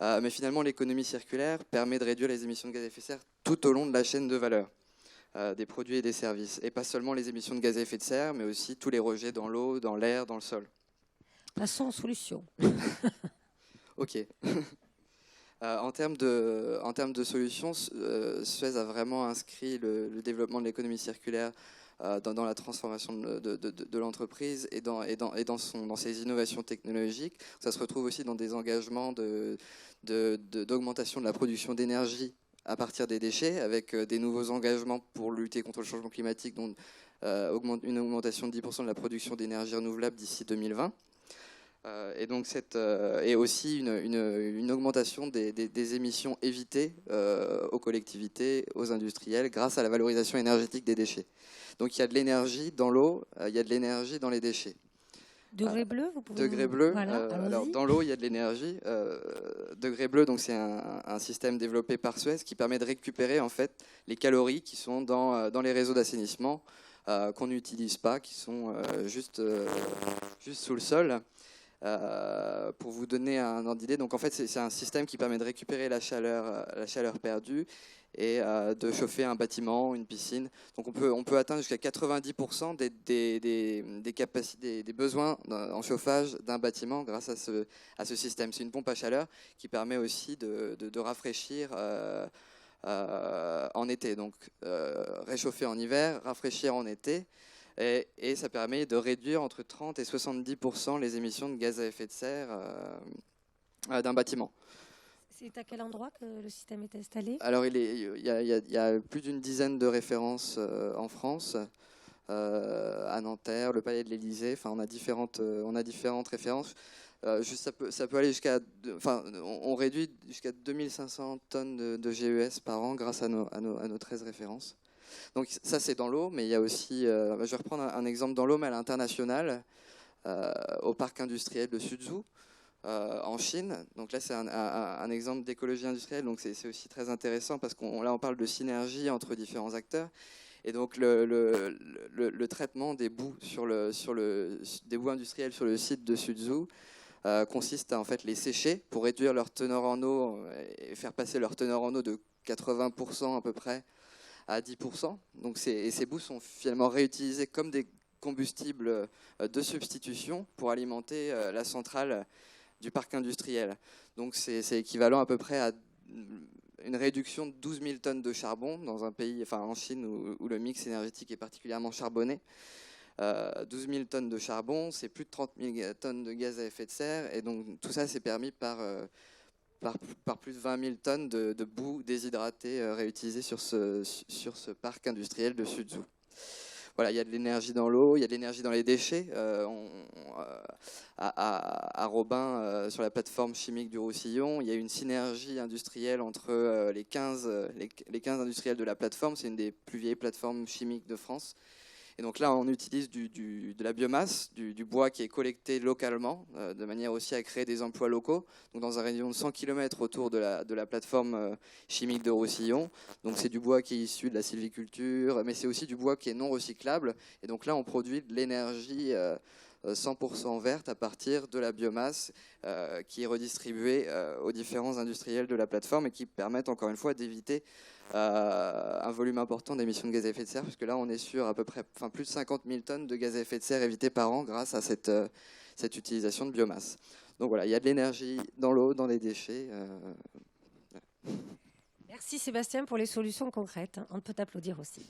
Mais finalement, l'économie circulaire permet de réduire les émissions de gaz à effet de serre tout au long de la chaîne de valeur des produits et des services. Et pas seulement les émissions de gaz à effet de serre, mais aussi tous les rejets dans l'eau, dans l'air, dans le sol. Passons aux solutions. OK. En termes de solutions, Suez a vraiment inscrit le développement de l'économie circulaire dans la transformation de l'entreprise et dans ses innovations technologiques. Ça se retrouve aussi dans des engagements d'augmentation de la production d'énergie à partir des déchets, avec des nouveaux engagements pour lutter contre le changement climatique, dont une augmentation de 10% de la production d'énergie renouvelable d'ici 2020. Et donc et aussi une augmentation des émissions évitées aux collectivités, aux industriels, grâce à la valorisation énergétique des déchets. Donc il y a de l'énergie dans l'eau, il y a de l'énergie dans les déchets. Degré bleu, vous pouvez... Degré bleu, voilà, alors dans l'eau il y a de l'énergie. Degré bleu, donc c'est un système développé par Suez qui permet de récupérer en fait les calories qui sont dans les réseaux d'assainissement qu'on n'utilise pas, qui sont juste sous le sol. Pour vous donner un ordre d'idée, donc en fait c'est un système qui permet de récupérer la chaleur perdue et de chauffer un bâtiment, une piscine. Donc on peut atteindre jusqu'à 90% des capacités, des besoins en chauffage d'un bâtiment grâce à ce système. C'est une pompe à chaleur qui permet aussi de rafraîchir en été. Donc réchauffer en hiver, rafraîchir en été. Et ça permet de réduire entre 30 et 70% les émissions de gaz à effet de serre d'un bâtiment. C'est à quel endroit que le système est installé? Alors il y a plus d'une dizaine de références en France, à Nanterre, le Palais de l'Élysée. Enfin, on a différentes références. Ça peut aller jusqu'à, on réduit jusqu'à 2500 tonnes de GES par an grâce à nos 13 références. Donc ça c'est dans l'eau, mais il y a aussi, je vais reprendre un exemple dans l'eau, mais à l'international, au parc industriel de Suzhou, en Chine. Donc là c'est un exemple d'écologie industrielle, donc c'est aussi très intéressant parce qu'on parle de synergie entre différents acteurs. Et donc le traitement des boues des boues industrielles sur le site de Suzhou consiste à en fait les sécher pour réduire leur teneur en eau et faire passer leur teneur en eau de 80% à peu près à 10%. Donc ces boues sont finalement réutilisées comme des combustibles de substitution pour alimenter la centrale du parc industriel. Donc c'est équivalent à peu près à une réduction de 12 000 tonnes de charbon dans un pays, enfin en Chine où le mix énergétique est particulièrement charbonné. 12 000 tonnes de charbon, c'est plus de 30 000 tonnes de gaz à effet de serre, et donc tout ça c'est permis par plus de 20 000 tonnes de boue déshydratée réutilisée sur ce parc industriel de Suzhou. Voilà, il y a de l'énergie dans l'eau, il y a de l'énergie dans les déchets. À Robin, sur la plateforme chimique du Roussillon, il y a une synergie industrielle entre les 15 industriels de la plateforme. C'est une des plus vieilles plateformes chimiques de France. Et donc là, on utilise de la biomasse, du bois qui est collecté localement, de manière aussi à créer des emplois locaux. Donc dans un rayon de 100 km autour de la plateforme chimique de Roussillon. Donc c'est du bois qui est issu de la sylviculture, mais c'est aussi du bois qui est non recyclable. Et donc là, on produit de l'énergie 100% verte à partir de la biomasse qui est redistribuée aux différents industriels de la plateforme et qui permettent encore une fois d'éviter un volume important d'émissions de gaz à effet de serre, puisque là on est sur à peu près plus de 50 000 tonnes de gaz à effet de serre évitées par an grâce à cette utilisation de biomasse. Donc voilà, il y a de l'énergie dans l'eau, dans les déchets. Merci Sébastien pour les solutions concrètes. On peut t'applaudir aussi.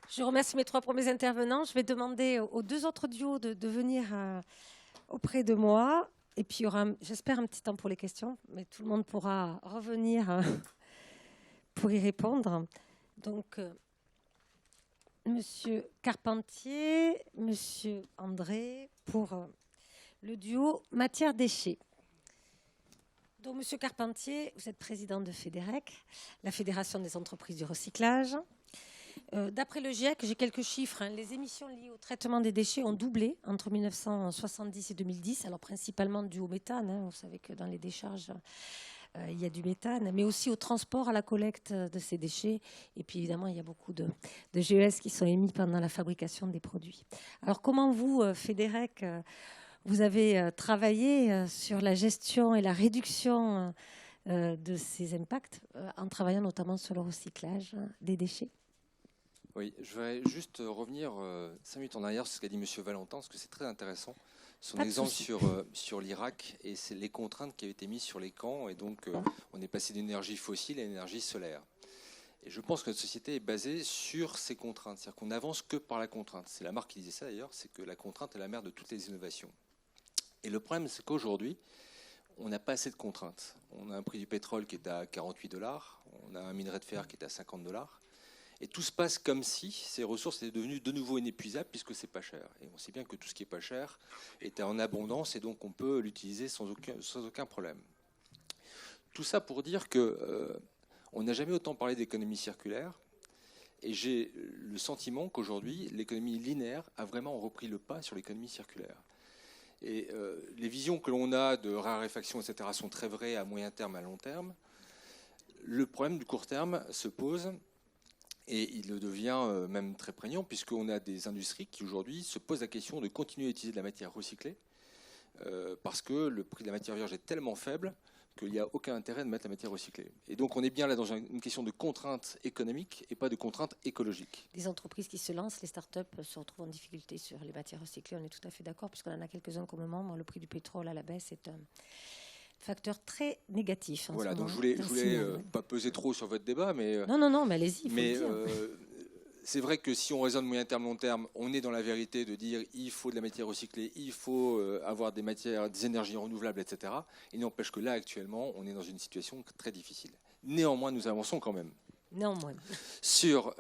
Je remercie mes 3 premiers intervenants. Je vais demander aux 2 autres duos de venir auprès de moi. Et puis, il y aura, j'espère, un petit temps pour les questions, mais tout le monde pourra revenir pour y répondre. Donc, Monsieur Carpentier, Monsieur André, pour le duo matière-déchets. Donc, Monsieur Carpentier, vous êtes président de FEDEREC, la Fédération des entreprises du recyclage. D'après le GIEC, j'ai quelques chiffres. Les émissions liées au traitement des déchets ont doublé entre 1970 et 2010, alors principalement dû au méthane. Vous savez que dans les décharges, il y a du méthane, mais aussi au transport, à la collecte de ces déchets. Et puis évidemment, il y a beaucoup de GES qui sont émis pendant la fabrication des produits. Alors comment vous, FEDEREC, vous avez travaillé sur la gestion et la réduction de ces impacts en travaillant notamment sur le recyclage des déchets ? Oui, je vais juste revenir 5 minutes en arrière sur ce qu'a dit M. Valentin, parce que c'est très intéressant. Son exemple sur l'Irak et c'est les contraintes qui avaient été mises sur les camps. Et donc, on est passé d'énergie fossile à l'énergie solaire. Et je pense que notre société est basée sur ces contraintes. C'est-à-dire qu'on n'avance que par la contrainte. C'est la marque qui disait ça d'ailleurs, c'est que la contrainte est la mère de toutes les innovations. Et le problème, c'est qu'aujourd'hui, on n'a pas assez de contraintes. On a un prix du pétrole qui est à $48, on a un minerai de fer qui est à $50. Et tout se passe comme si ces ressources étaient devenues de nouveau inépuisables puisque c'est pas cher. Et on sait bien que tout ce qui est pas cher est en abondance et donc on peut l'utiliser sans aucun problème. Tout ça pour dire que on n'a jamais autant parlé d'économie circulaire. Et j'ai le sentiment qu'aujourd'hui, l'économie linéaire a vraiment repris le pas sur l'économie circulaire. Et les visions que l'on a de raréfaction, etc., sont très vraies à moyen terme, à long terme. Le problème du court terme se pose. Et il le devient même très prégnant, puisqu'on a des industries qui, aujourd'hui, se posent la question de continuer à utiliser de la matière recyclée, parce que le prix de la matière vierge est tellement faible qu'il n'y a aucun intérêt de mettre la matière recyclée. Et donc, on est bien là dans une question de contrainte économique et pas de contrainte écologique. Les entreprises qui se lancent, les start-up, se retrouvent en difficulté sur les matières recyclées. On est tout à fait d'accord, puisqu'on en a quelques-uns comme membres. Le prix du pétrole à la baisse est un facteur très négatif. Voilà, donc je voulais pas peser trop sur votre débat, mais non, mais allez-y. Mais c'est vrai que si on raisonne moyen terme, long terme, on est dans la vérité de dire il faut de la matière recyclée, il faut avoir des énergies renouvelables, etc. Il n'empêche que là, actuellement, on est dans une situation très difficile. Néanmoins, nous avançons quand même. Néanmoins. Sur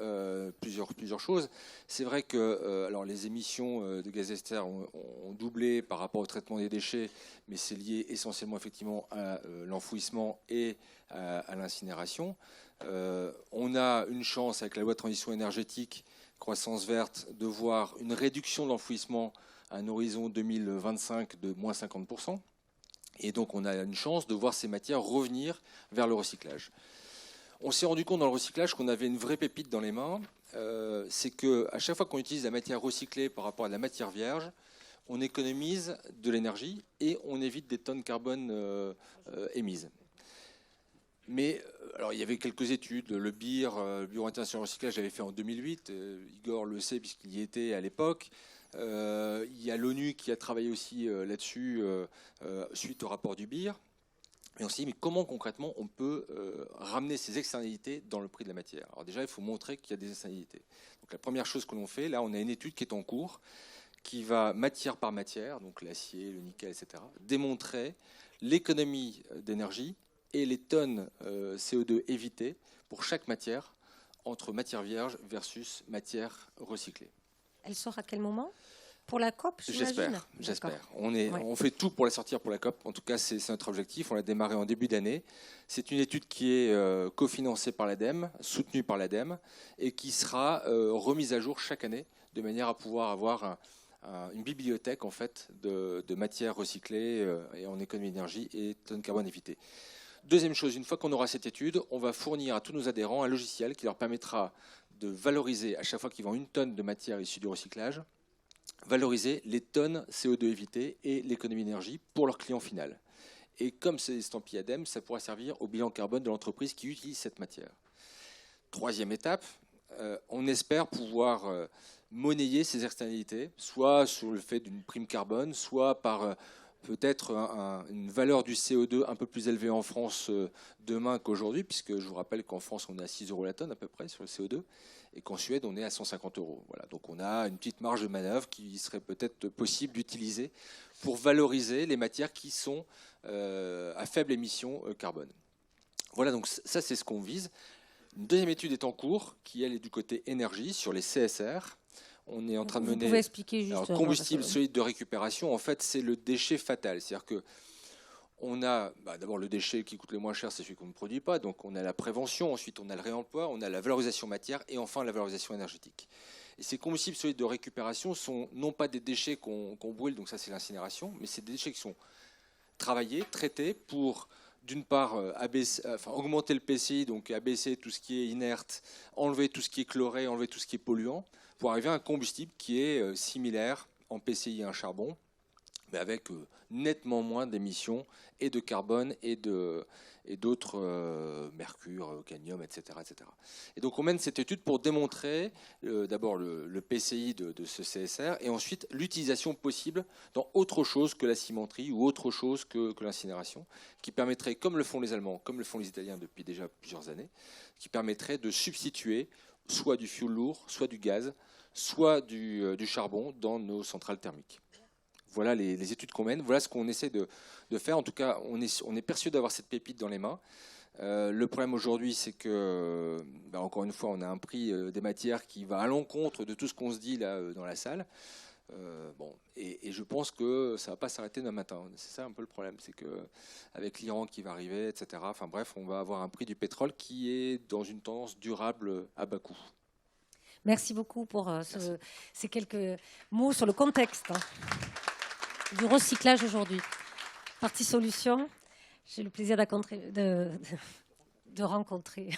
plusieurs choses. C'est vrai que alors les émissions de gaz à effet de serre ont doublé par rapport au traitement des déchets, mais c'est lié essentiellement effectivement à l'enfouissement et à l'incinération. On a une chance avec la loi de transition énergétique, croissance verte, de voir une réduction de l'enfouissement à un horizon 2025 de moins 50%. Et donc on a une chance de voir ces matières revenir vers le recyclage. On s'est rendu compte dans le recyclage qu'on avait une vraie pépite dans les mains, c'est qu'à chaque fois qu'on utilise la matière recyclée par rapport à la matière vierge, on économise de l'énergie et on évite des tonnes carbone émises. Mais alors, il y avait quelques études. Le BIR, le Bureau international de recyclage, l'avait fait en 2008. Igor le sait puisqu'il y était à l'époque. Il y a l'ONU qui a travaillé aussi là-dessus suite au rapport du BIR. Et on s'est dit, mais comment concrètement on peut ramener ces externalités dans le prix de la matière? Alors déjà, il faut montrer qu'il y a des externalités. Donc la première chose que l'on fait, là, on a une étude qui est en cours, qui va matière par matière, donc l'acier, le nickel, etc., démontrer l'économie d'énergie et les tonnes CO2 évitées pour chaque matière entre matière vierge versus matière recyclée. Elle sort à quel moment? Pour la COP, j'imagine. J'espère. On fait tout pour la sortir pour la COP. En tout cas, c'est notre objectif. On l'a démarré en début d'année. C'est une étude qui est cofinancée par l'ADEME, soutenue par l'ADEME, et qui sera remise à jour chaque année, de manière à pouvoir avoir une bibliothèque en fait de matières recyclées et en économie d'énergie et tonnes carbone évitées. Deuxième chose, une fois qu'on aura cette étude, on va fournir à tous nos adhérents un logiciel qui leur permettra de valoriser, à chaque fois qu'ils vendent une tonne de matière issue du recyclage, valoriser les tonnes CO2 évitées et l'économie d'énergie pour leur client final. Et comme c'est estampillé ADEME, ça pourra servir au bilan carbone de l'entreprise qui utilise cette matière. Troisième étape, on espère pouvoir monnayer ces externalités, soit sur le fait d'une prime carbone, soit par peut-être une valeur du CO2 un peu plus élevée en France demain qu'aujourd'hui, puisque je vous rappelle qu'en France, on est à 6 € la tonne à peu près sur le CO2, et qu'en Suède, on est à 150 €. Voilà, donc on a une petite marge de manœuvre qui serait peut-être possible d'utiliser pour valoriser les matières qui sont à faible émission carbone. Voilà, donc ça, c'est ce qu'on vise. Une deuxième étude est en cours, qui elle est du côté énergie, sur les CSR. On est en train de mener. Vous pouvez expliquer juste. Alors, combustible solide de récupération, en fait, c'est le déchet fatal. C'est-à-dire que on a d'abord le déchet qui coûte le moins cher, c'est celui qu'on ne produit pas. Donc on a la prévention, ensuite on a le réemploi, on a la valorisation matière et enfin la valorisation énergétique. Et ces combustibles solides de récupération sont non pas des déchets qu'on brûle, donc ça c'est l'incinération, mais c'est des déchets qui sont travaillés, traités pour d'une part augmenter le PCI, donc abaisser tout ce qui est inerte, enlever tout ce qui est chloré, enlever tout ce qui est polluant, pour arriver à un combustible qui est similaire en PCI à un charbon, mais avec nettement moins d'émissions et de carbone et d'autres mercure, cadmium, etc., etc. Et donc on mène cette étude pour démontrer d'abord le PCI de ce CSR et ensuite l'utilisation possible dans autre chose que la cimenterie ou autre chose que l'incinération, qui permettrait, comme le font les Allemands, comme le font les Italiens depuis déjà plusieurs années, qui permettrait de substituer soit du fioul lourd, soit du gaz, soit du charbon dans nos centrales thermiques. Voilà les études qu'on mène, voilà ce qu'on essaie de faire. En tout cas, on est persuadé d'avoir cette pépite dans les mains. Le problème aujourd'hui, c'est que, encore une fois, on a un prix des matières qui va à l'encontre de tout ce qu'on se dit là dans la salle. Et je pense que ça ne va pas s'arrêter demain matin. C'est ça un peu le problème, c'est qu'avec l'Iran qui va arriver, etc., enfin bref, on va avoir un prix du pétrole qui est dans une tendance durable à bas coût. Merci beaucoup pour ces quelques mots sur le contexte du recyclage aujourd'hui. Partie Solutions, j'ai le plaisir de rencontrer,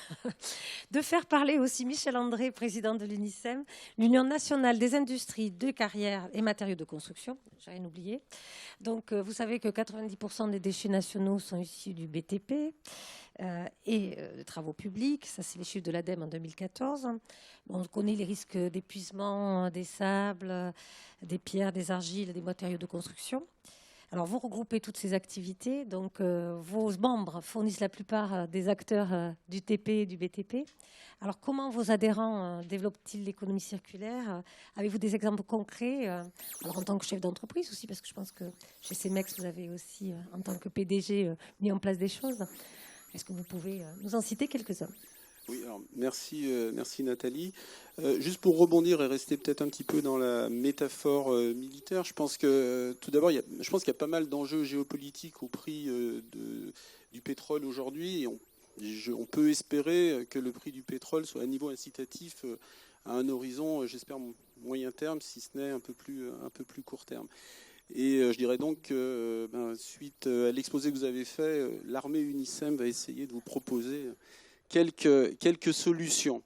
de faire parler aussi Michel André, président de l'UNICEM, l'Union nationale des industries de carrières et matériaux de construction, j'ai rien oublié. Donc vous savez que 90% des déchets nationaux sont issus du BTP et de travaux publics, ça c'est les chiffres de l'ADEME en 2014. On connaît les risques d'épuisement des sables, des pierres, des argiles, des matériaux de construction. Alors, vous regroupez toutes ces activités. Donc, vos membres fournissent la plupart des acteurs du TP et du BTP. Alors, comment vos adhérents développent-ils l'économie circulaire? Avez-vous des exemples concrets? Alors, en tant que chef d'entreprise aussi, parce que je pense que chez CEMEX, vous avez aussi, en tant que PDG, mis en place des choses. Est-ce que vous pouvez nous en citer quelques-uns? Oui, alors merci Nathalie. Juste pour rebondir et rester peut-être un petit peu dans la métaphore militaire, je pense que tout d'abord, il y a pas mal d'enjeux géopolitiques au prix du pétrole aujourd'hui. Et on peut espérer que le prix du pétrole soit à un niveau incitatif à un horizon, j'espère, moyen terme, si ce n'est un peu plus court terme. Et je dirais donc que, suite à l'exposé que vous avez fait, l'armée UNICEM va essayer de vous proposer quelques solutions.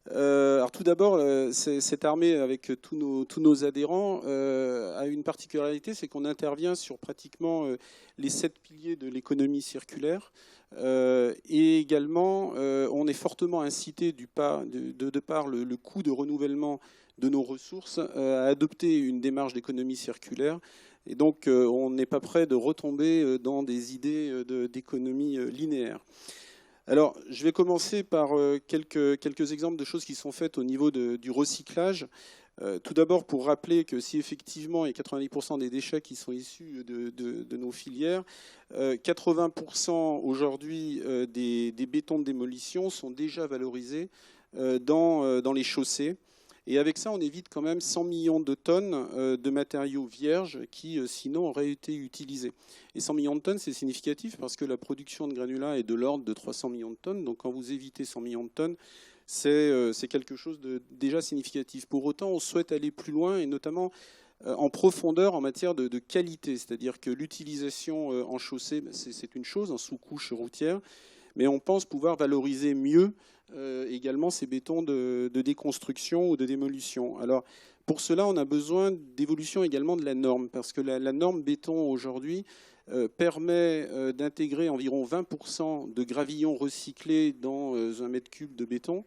Alors tout d'abord, cette armée, avec tous nos adhérents, a une particularité, c'est qu'on intervient sur pratiquement les 7 piliers de l'économie circulaire. Et également, on est fortement incité de par le coût de renouvellement de nos ressources à adopter une démarche d'économie circulaire. Et donc, on n'est pas prêt de retomber dans des idées d'économie linéaire. Alors, je vais commencer par quelques exemples de choses qui sont faites au niveau du recyclage. Tout d'abord, pour rappeler que si effectivement il y a 90% des déchets qui sont issus de nos filières, 80% aujourd'hui des bétons de démolition sont déjà valorisés dans les chaussées. Et avec ça, on évite quand même 100 millions de tonnes de matériaux vierges qui, sinon, auraient été utilisés. Et 100 millions de tonnes, c'est significatif parce que la production de granulats est de l'ordre de 300 millions de tonnes. Donc, quand vous évitez 100 millions de tonnes, c'est quelque chose de déjà significatif. Pour autant, on souhaite aller plus loin et notamment en profondeur en matière de qualité. C'est-à-dire que l'utilisation en chaussée, c'est une chose, en sous-couche routière, mais on pense pouvoir valoriser mieux également ces bétons de déconstruction ou de démolition. Alors, pour cela, on a besoin d'évolution également de la norme, parce que la norme béton aujourd'hui permet d'intégrer environ 20% de gravillons recyclés dans un mètre cube de béton,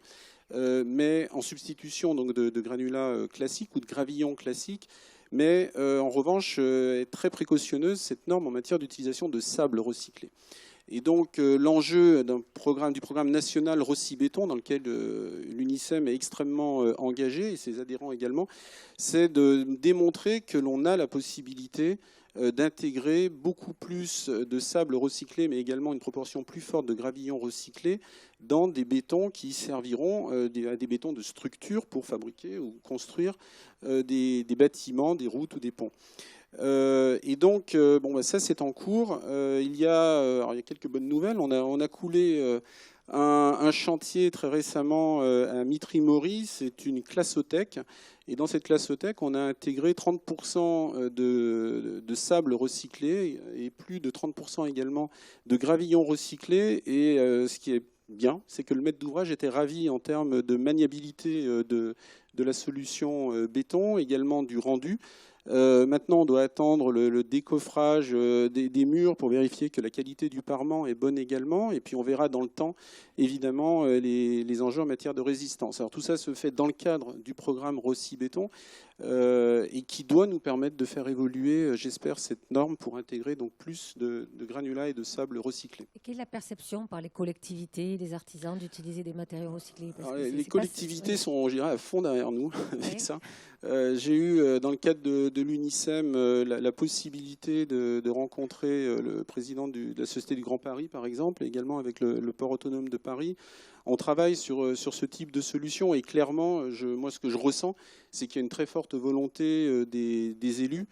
mais en substitution donc, de granulats classiques ou de gravillons classiques. Mais en revanche, est très précautionneuse cette norme en matière d'utilisation de sable recyclé. Et donc l'enjeu du programme national Recy-Béton, dans lequel l'UNICEM est extrêmement engagé, et ses adhérents également, c'est de démontrer que l'on a la possibilité d'intégrer beaucoup plus de sable recyclé, mais également une proportion plus forte de gravillons recyclés dans des bétons qui serviront à des bétons de structure pour fabriquer ou construire des bâtiments, des routes ou des ponts. Et donc, ça c'est en cours. Il y a quelques bonnes nouvelles. On a coulé un chantier très récemment à Mitry-Mory. C'est une classothèque. Et dans cette classothèque, on a intégré 30% de sable recyclé et plus de 30% également de gravillons recyclés. Et ce qui est bien, c'est que le maître d'ouvrage était ravi en termes de maniabilité de la solution béton, également du rendu. Maintenant, on doit attendre le décoffrage des murs pour vérifier que la qualité du parement est bonne également. Et puis, on verra dans le temps, évidemment, les enjeux en matière de résistance. Alors, tout ça se fait dans le cadre du programme Recy-Béton et qui doit nous permettre de faire évoluer, j'espère, cette norme pour intégrer donc plus de granulats et de sable recyclés. Et quelle est la perception par les collectivités, les artisans d'utiliser des matériaux recyclés? Alors, les collectivités sont, je dirais, à fond derrière nous avec ça. J'ai eu, dans le cadre de l'UNICEM, la possibilité de rencontrer le président de la Société du Grand Paris, par exemple, et également avec le port autonome de Paris. On travaille sur ce type de solution et clairement, moi, ce que je ressens, c'est qu'il y a une très forte volonté des élus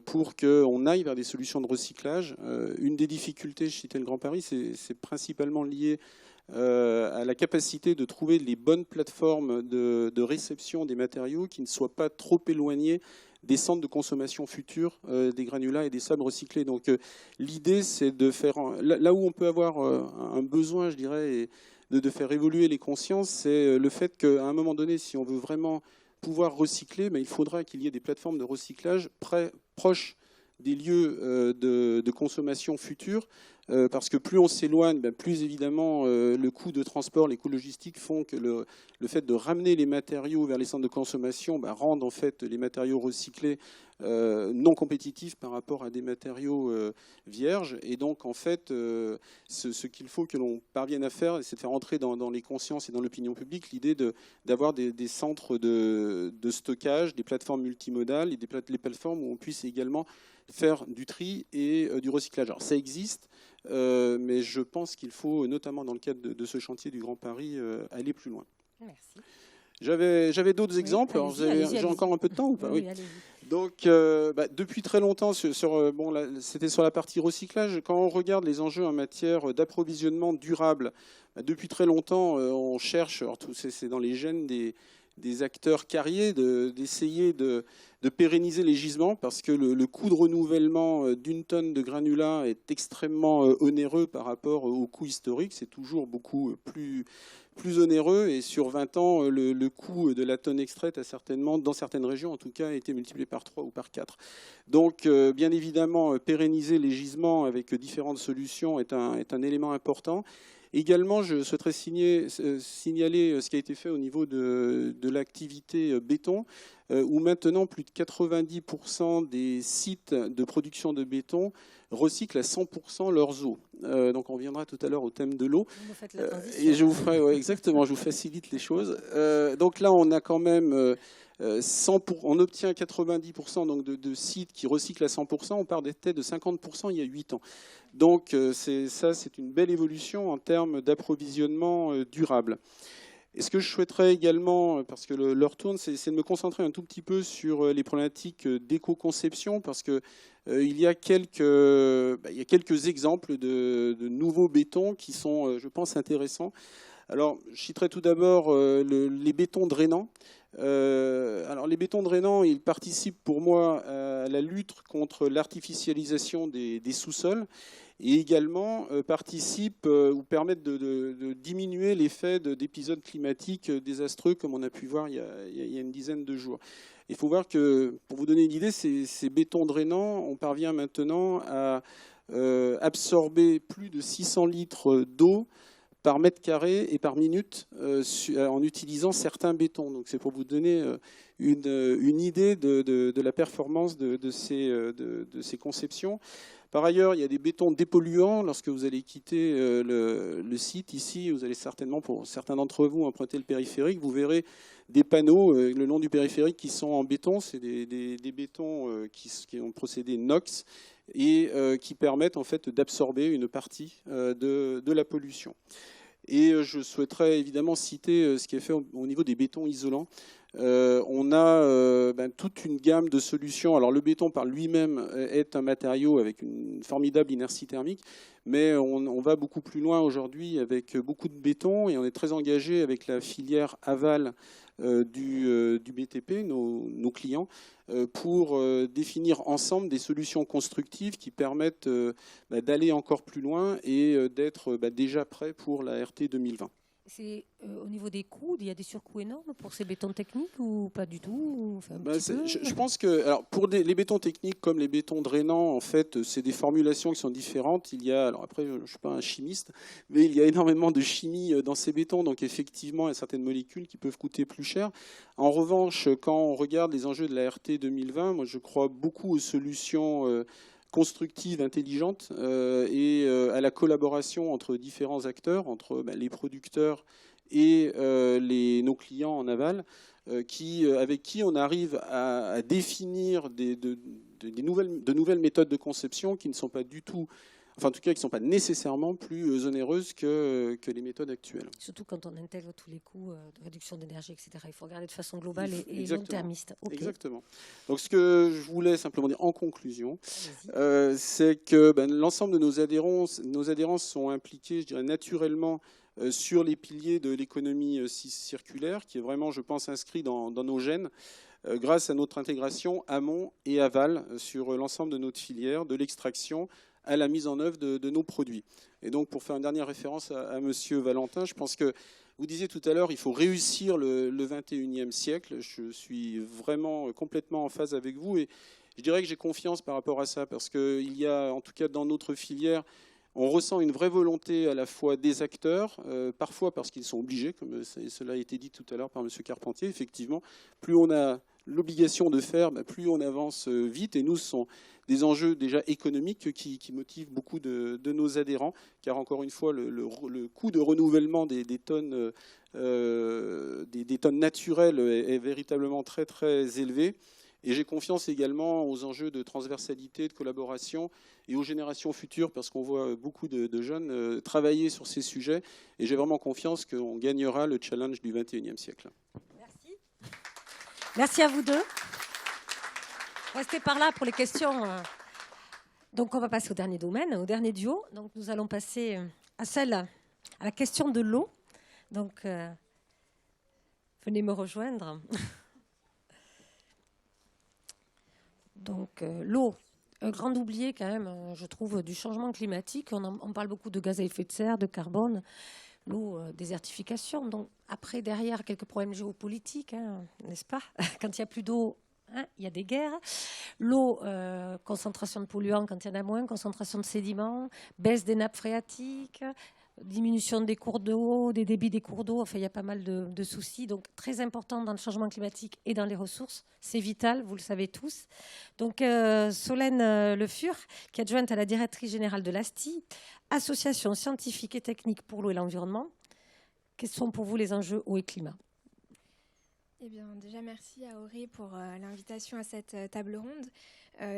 pour qu'on aille vers des solutions de recyclage. Une des difficultés chez le Grand Paris, c'est principalement lié à la capacité de trouver les bonnes plateformes de réception des matériaux qui ne soient pas trop éloignées des centres de consommation futurs des granulats et des sables recyclés. Donc l'idée, c'est de faire... Là où on peut avoir un besoin, je dirais, et de faire évoluer les consciences, c'est le fait qu'à un moment donné, si on veut vraiment pouvoir recycler, il faudra qu'il y ait des plateformes de recyclage proches des lieux de consommation futurs, parce que plus on s'éloigne, plus évidemment le coût de transport, les coûts logistiques font que le fait de ramener les matériaux vers les centres de consommation rendent en fait les matériaux recyclés non compétitifs par rapport à des matériaux vierges. Et donc en fait, ce qu'il faut que l'on parvienne à faire, c'est de faire entrer dans les consciences et dans l'opinion publique l'idée d'avoir des centres de stockage, des plateformes multimodales et les plateformes où on puisse également faire du tri et du recyclage. Alors ça existe, mais je pense qu'il faut, notamment dans le cadre de ce chantier du Grand Paris, aller plus loin. Merci. J'avais d'autres exemples. Alors, j'ai encore un peu de temps ou pas? Oui. Donc, depuis très longtemps, c'était sur la partie recyclage. Quand on regarde les enjeux en matière d'approvisionnement durable, depuis très longtemps, on cherche, c'est dans les gènes des des acteurs carriers d'essayer de pérenniser les gisements, parce que le coût de renouvellement d'une tonne de granulats est extrêmement onéreux par rapport au coût historique. C'est toujours beaucoup plus onéreux, et sur 20 ans, le coût de la tonne extraite a certainement, dans certaines régions en tout cas, été multiplié par 3 ou par 4. Donc, bien évidemment, pérenniser les gisements avec différentes solutions est un élément important. Également, je souhaiterais signaler ce qui a été fait au niveau de l'activité béton, où maintenant plus de 90% des sites de production de béton recyclent à 100% leurs eaux. Donc on reviendra tout à l'heure au thème de l'eau. Vous faites la transition. Et je vous ferai, ouais, exactement, je vous facilite les choses. Donc là, on a quand même... on obtient 90% donc de sites qui recyclent à 100%, on part des têtes de 50% il y a 8 ans. Donc c'est une belle évolution en termes d'approvisionnement durable. Et ce que je souhaiterais également, parce que l'heure tourne, c'est de me concentrer un tout petit peu sur les problématiques d'éco-conception, parce que il y a quelques exemples de nouveaux bétons qui sont, je pense, intéressants. Alors, je citerai tout d'abord les bétons drainants. Alors, les bétons drainants, ils participent pour moi à la lutte contre l'artificialisation des sous-sols, et également participent ou permettent de diminuer l'effet d'épisodes climatiques désastreux comme on a pu voir il y a une dizaine de jours. Il faut voir que, pour vous donner une idée, ces bétons drainants, on parvient maintenant à absorber plus de 600 litres d'eau par mètre carré et par minute en utilisant certains bétons. Donc c'est pour vous donner une idée de la performance de ces conceptions. Par ailleurs, il y a des bétons dépolluants. Lorsque vous allez quitter le site ici, vous allez certainement, pour certains d'entre vous, emprunter le périphérique. Vous verrez des panneaux le long du périphérique qui sont en béton. C'est des bétons qui ont procédé NOx et qui permettent en fait d'absorber une partie de la pollution. Et je souhaiterais évidemment citer ce qui est fait au niveau des bétons isolants. On a toute une gamme de solutions. Alors le béton par lui-même est un matériau avec une formidable inertie thermique, mais on va beaucoup plus loin aujourd'hui avec beaucoup de béton, et on est très engagé avec la filière aval du BTP, nos clients, pour définir ensemble des solutions constructives qui permettent d'aller encore plus loin et d'être déjà prêts pour la RT 2020. C'est au niveau des coûts, il y a des surcoûts énormes pour ces bétons techniques ou pas du tout? Enfin, je pense que alors, pour les bétons techniques comme les bétons drainants, en fait, c'est des formulations qui sont différentes. Il y a, alors après, je ne suis pas un chimiste, mais il y a énormément de chimie dans ces bétons. Donc effectivement, il y a certaines molécules qui peuvent coûter plus cher. En revanche, quand on regarde les enjeux de la RT 2020, moi je crois beaucoup aux solutions constructive, intelligente, et à la collaboration entre différents acteurs, entre les producteurs et nos clients en aval, avec qui on arrive à définir de nouvelles méthodes de conception qui ne sont pas du tout, enfin en tout cas qui ne sont pas nécessairement plus onéreuses que les méthodes actuelles. Surtout quand on intègre tous les coûts de réduction d'énergie, etc. Il faut regarder de façon globale et long-termiste. Okay. Exactement. Donc ce que je voulais simplement dire en conclusion, c'est que l'ensemble de nos adhérents sont impliqués, je dirais, naturellement sur les piliers de l'économie circulaire, qui est vraiment, je pense, inscrit dans nos gènes, grâce à notre intégration amont et aval sur l'ensemble de notre filière, de l'extraction à la mise en œuvre de nos produits. Et donc, pour faire une dernière référence à Monsieur Valentin, je pense que vous disiez tout à l'heure, il faut réussir le 21e siècle. Je suis vraiment complètement en phase avec vous, et je dirais que j'ai confiance par rapport à ça, parce qu'il y a, en tout cas dans notre filière, on ressent une vraie volonté à la fois des acteurs, parfois parce qu'ils sont obligés, comme cela a été dit tout à l'heure par Monsieur Carpentier. Effectivement, plus on a l'obligation de faire, plus on avance vite. Et nous, ce sont des enjeux déjà économiques qui motivent beaucoup de nos adhérents, car encore une fois, le coût de renouvellement des tonnes naturelles est véritablement très très élevé. Et j'ai confiance également aux enjeux de transversalité, de collaboration et aux générations futures, parce qu'on voit beaucoup de jeunes travailler sur ces sujets. Et j'ai vraiment confiance qu'on gagnera le challenge du 21e siècle. Merci. Merci à vous deux. Restez par là pour les questions. Donc on va passer au dernier domaine, au dernier duo. Donc nous allons passer à la question de l'eau. Donc Venez me rejoindre. Donc, l'eau, un grand oublié quand même, je trouve, du changement climatique. On parle beaucoup de gaz à effet de serre, de carbone. L'eau, désertification. Donc, après, derrière, quelques problèmes géopolitiques, hein, n'est-ce pas? Quand il n'y a plus d'eau, hein, il y a des guerres. L'eau, concentration de polluants quand il y en a moins, concentration de sédiments, baisse des nappes phréatiques, diminution des cours d'eau, des débits des cours d'eau. Enfin, il y a pas mal de soucis. Donc, très important dans le changement climatique et dans les ressources. C'est vital, vous le savez tous. Donc, Solène Le Fur, qui est adjointe à la directrice générale de l'ASTI, Association scientifique et technique pour l'eau et l'environnement. Quels sont pour vous les enjeux eau et climat? Eh bien, déjà, merci à Auré pour l'invitation à cette table ronde.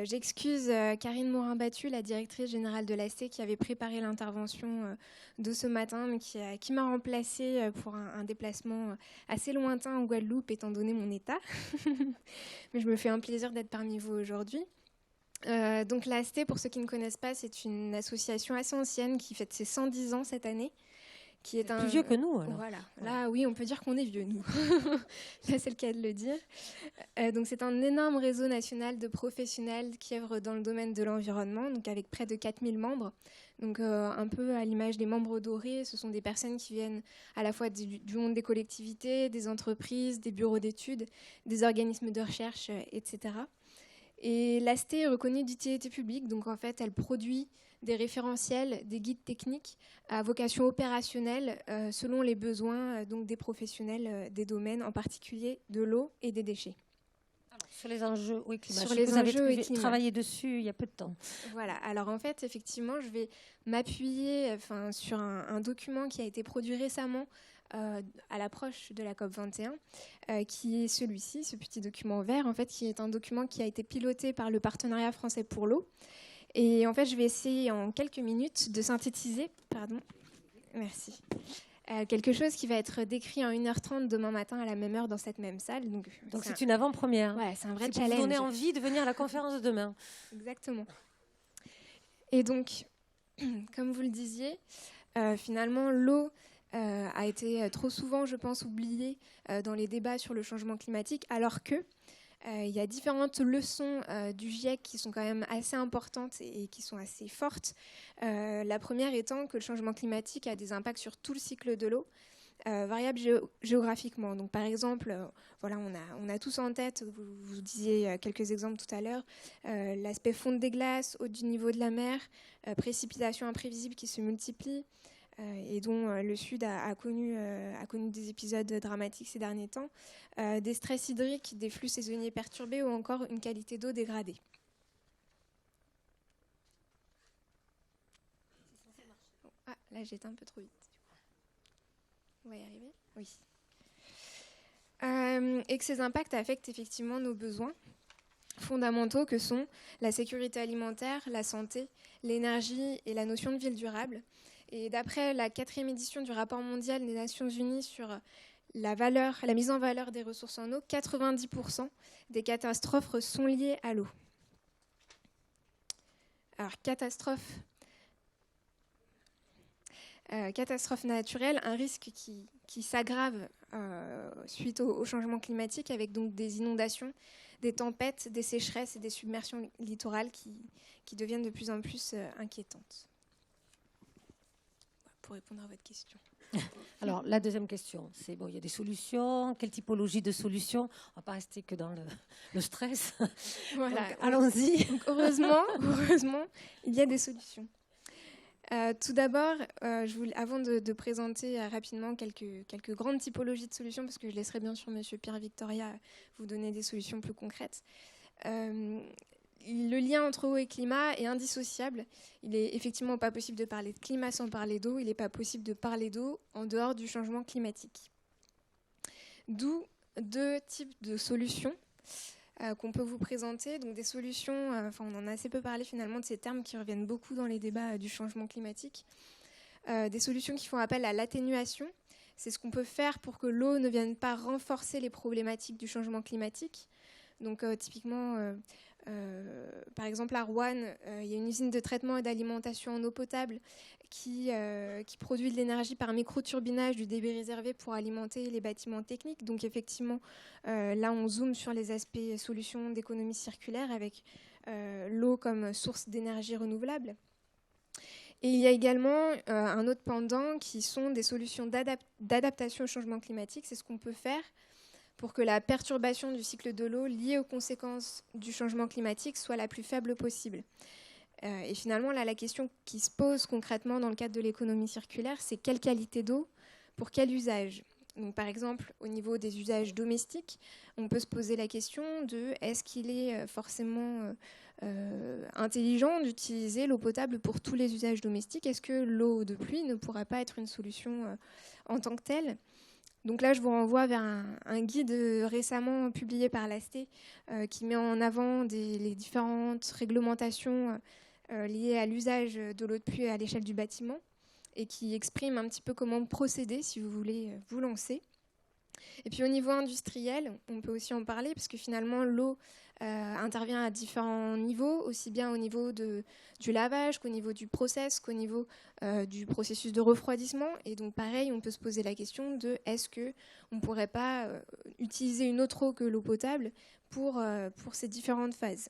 J'excuse Karine Morin-Battu, la directrice générale de l'AST, qui avait préparé l'intervention de ce matin, mais qui m'a remplacée pour un déplacement assez lointain en Guadeloupe, étant donné mon état. Mais je me fais un plaisir d'être parmi vous aujourd'hui. Donc l'AST, pour ceux qui ne connaissent pas, c'est une association assez ancienne qui fête ses 110 ans cette année. Qui est plus vieux que nous, alors. Voilà. Là, oui, on peut dire qu'on est vieux, nous. Là, c'est le cas de le dire. Donc, c'est un énorme réseau national de professionnels qui œuvrent dans le domaine de l'environnement, donc avec près de 4000 membres. Donc, un peu à l'image des membres dorés, ce sont des personnes qui viennent à la fois du monde des collectivités, des entreprises, des bureaux d'études, des organismes de recherche, etc. Et l'AST est reconnue d'utilité publique, donc en fait, elle produit des référentiels, des guides techniques à vocation opérationnelle selon les besoins donc des professionnels des domaines, en particulier de l'eau et des déchets. Alors, sur les enjeux eau et climat, vous avez travaillé dessus il y a peu de temps. Voilà, alors en fait, effectivement, je vais m'appuyer sur un document qui a été produit récemment à l'approche de la COP21, qui est celui-ci, ce petit document vert, en fait, qui est un document qui a été piloté par le Partenariat français pour l'eau. Et en fait, je vais essayer en quelques minutes de synthétiser, merci, quelque chose qui va être décrit en 1h30 demain matin à la même heure dans cette même salle. Donc c'est une avant-première. Ouais, c'est un vrai challenge. Pour vous donner envie de venir à la conférence de demain. Exactement. Et donc, comme vous le disiez, finalement, l'eau a été trop souvent, je pense, oubliée dans les débats sur le changement climatique, alors que il y a différentes leçons du GIEC qui sont quand même assez importantes et qui sont assez fortes. La première étant que le changement climatique a des impacts sur tout le cycle de l'eau, variable géographiquement. Donc, par exemple, voilà, on a tous en tête, vous disiez quelques exemples tout à l'heure, l'aspect fonte des glaces, haute du niveau de la mer, précipitations imprévisibles qui se multiplient, et dont le Sud a connu des épisodes dramatiques ces derniers temps, des stress hydriques, des flux saisonniers perturbés ou encore une qualité d'eau dégradée. Ah, là j'étais un peu trop vite. On va y arriver ? Oui. Et que ces impacts affectent effectivement nos besoins fondamentaux que sont la sécurité alimentaire, la santé, l'énergie et la notion de ville durable. Et d'après la 4e édition du rapport mondial des Nations Unies sur la mise en valeur des ressources en eau, 90% des catastrophes sont liées à l'eau. Alors, catastrophe naturelle, un risque qui s'aggrave suite au changement climatique, avec donc des inondations, des tempêtes, des sécheresses et des submersions littorales qui deviennent de plus en plus inquiétantes. Pour répondre à votre question. Alors, la deuxième question, c'est il y a des solutions. Quelle typologie de solutions? On ne va pas rester que dans le stress. Voilà. Allons-y. Heureusement, il y a des solutions. Tout d'abord, avant de présenter rapidement quelques grandes typologies de solutions, parce que je laisserai bien sûr M. Pierre Victoria vous donner des solutions plus concrètes. Le lien entre eau et climat est indissociable. Il n'est effectivement pas possible de parler de climat sans parler d'eau. Il n'est pas possible de parler d'eau en dehors du changement climatique. D'où 2 types de solutions qu'on peut vous présenter. Donc des solutions, on en a assez peu parlé finalement de ces termes qui reviennent beaucoup dans les débats du changement climatique. Des solutions qui font appel à l'atténuation. C'est ce qu'on peut faire pour que l'eau ne vienne pas renforcer les problématiques du changement climatique. Donc typiquement, Par exemple, à Rouen, il y a une usine de traitement et d'alimentation en eau potable qui produit de l'énergie par microturbinage du débit réservé pour alimenter les bâtiments techniques. Donc effectivement, là, on zoome sur les aspects solutions d'économie circulaire avec l'eau comme source d'énergie renouvelable. Et il y a également un autre pendant qui sont des solutions d'adaptation au changement climatique. C'est ce qu'on peut faire pour que la perturbation du cycle de l'eau liée aux conséquences du changement climatique soit la plus faible possible. Et finalement, là, la question qui se pose concrètement dans le cadre de l'économie circulaire, c'est quelle qualité d'eau pour quel usage ? Donc, par exemple, au niveau des usages domestiques, on peut se poser la question de est-ce qu'il est forcément intelligent d'utiliser l'eau potable pour tous les usages domestiques ? Est-ce que l'eau de pluie ne pourrait pas être une solution en tant que telle ? Donc là, je vous renvoie vers un guide récemment publié par l'ASTE qui met en avant les différentes réglementations liées à l'usage de l'eau de pluie à l'échelle du bâtiment et qui exprime un petit peu comment procéder si vous voulez vous lancer. Et puis au niveau industriel, on peut aussi en parler parce que finalement l'eau intervient à différents niveaux, aussi bien au niveau du lavage qu'au niveau du process, qu'au niveau du processus de refroidissement. Et donc pareil, on peut se poser la question de est-ce qu'on ne pourrait pas utiliser une autre eau que l'eau potable pour ces différentes phases.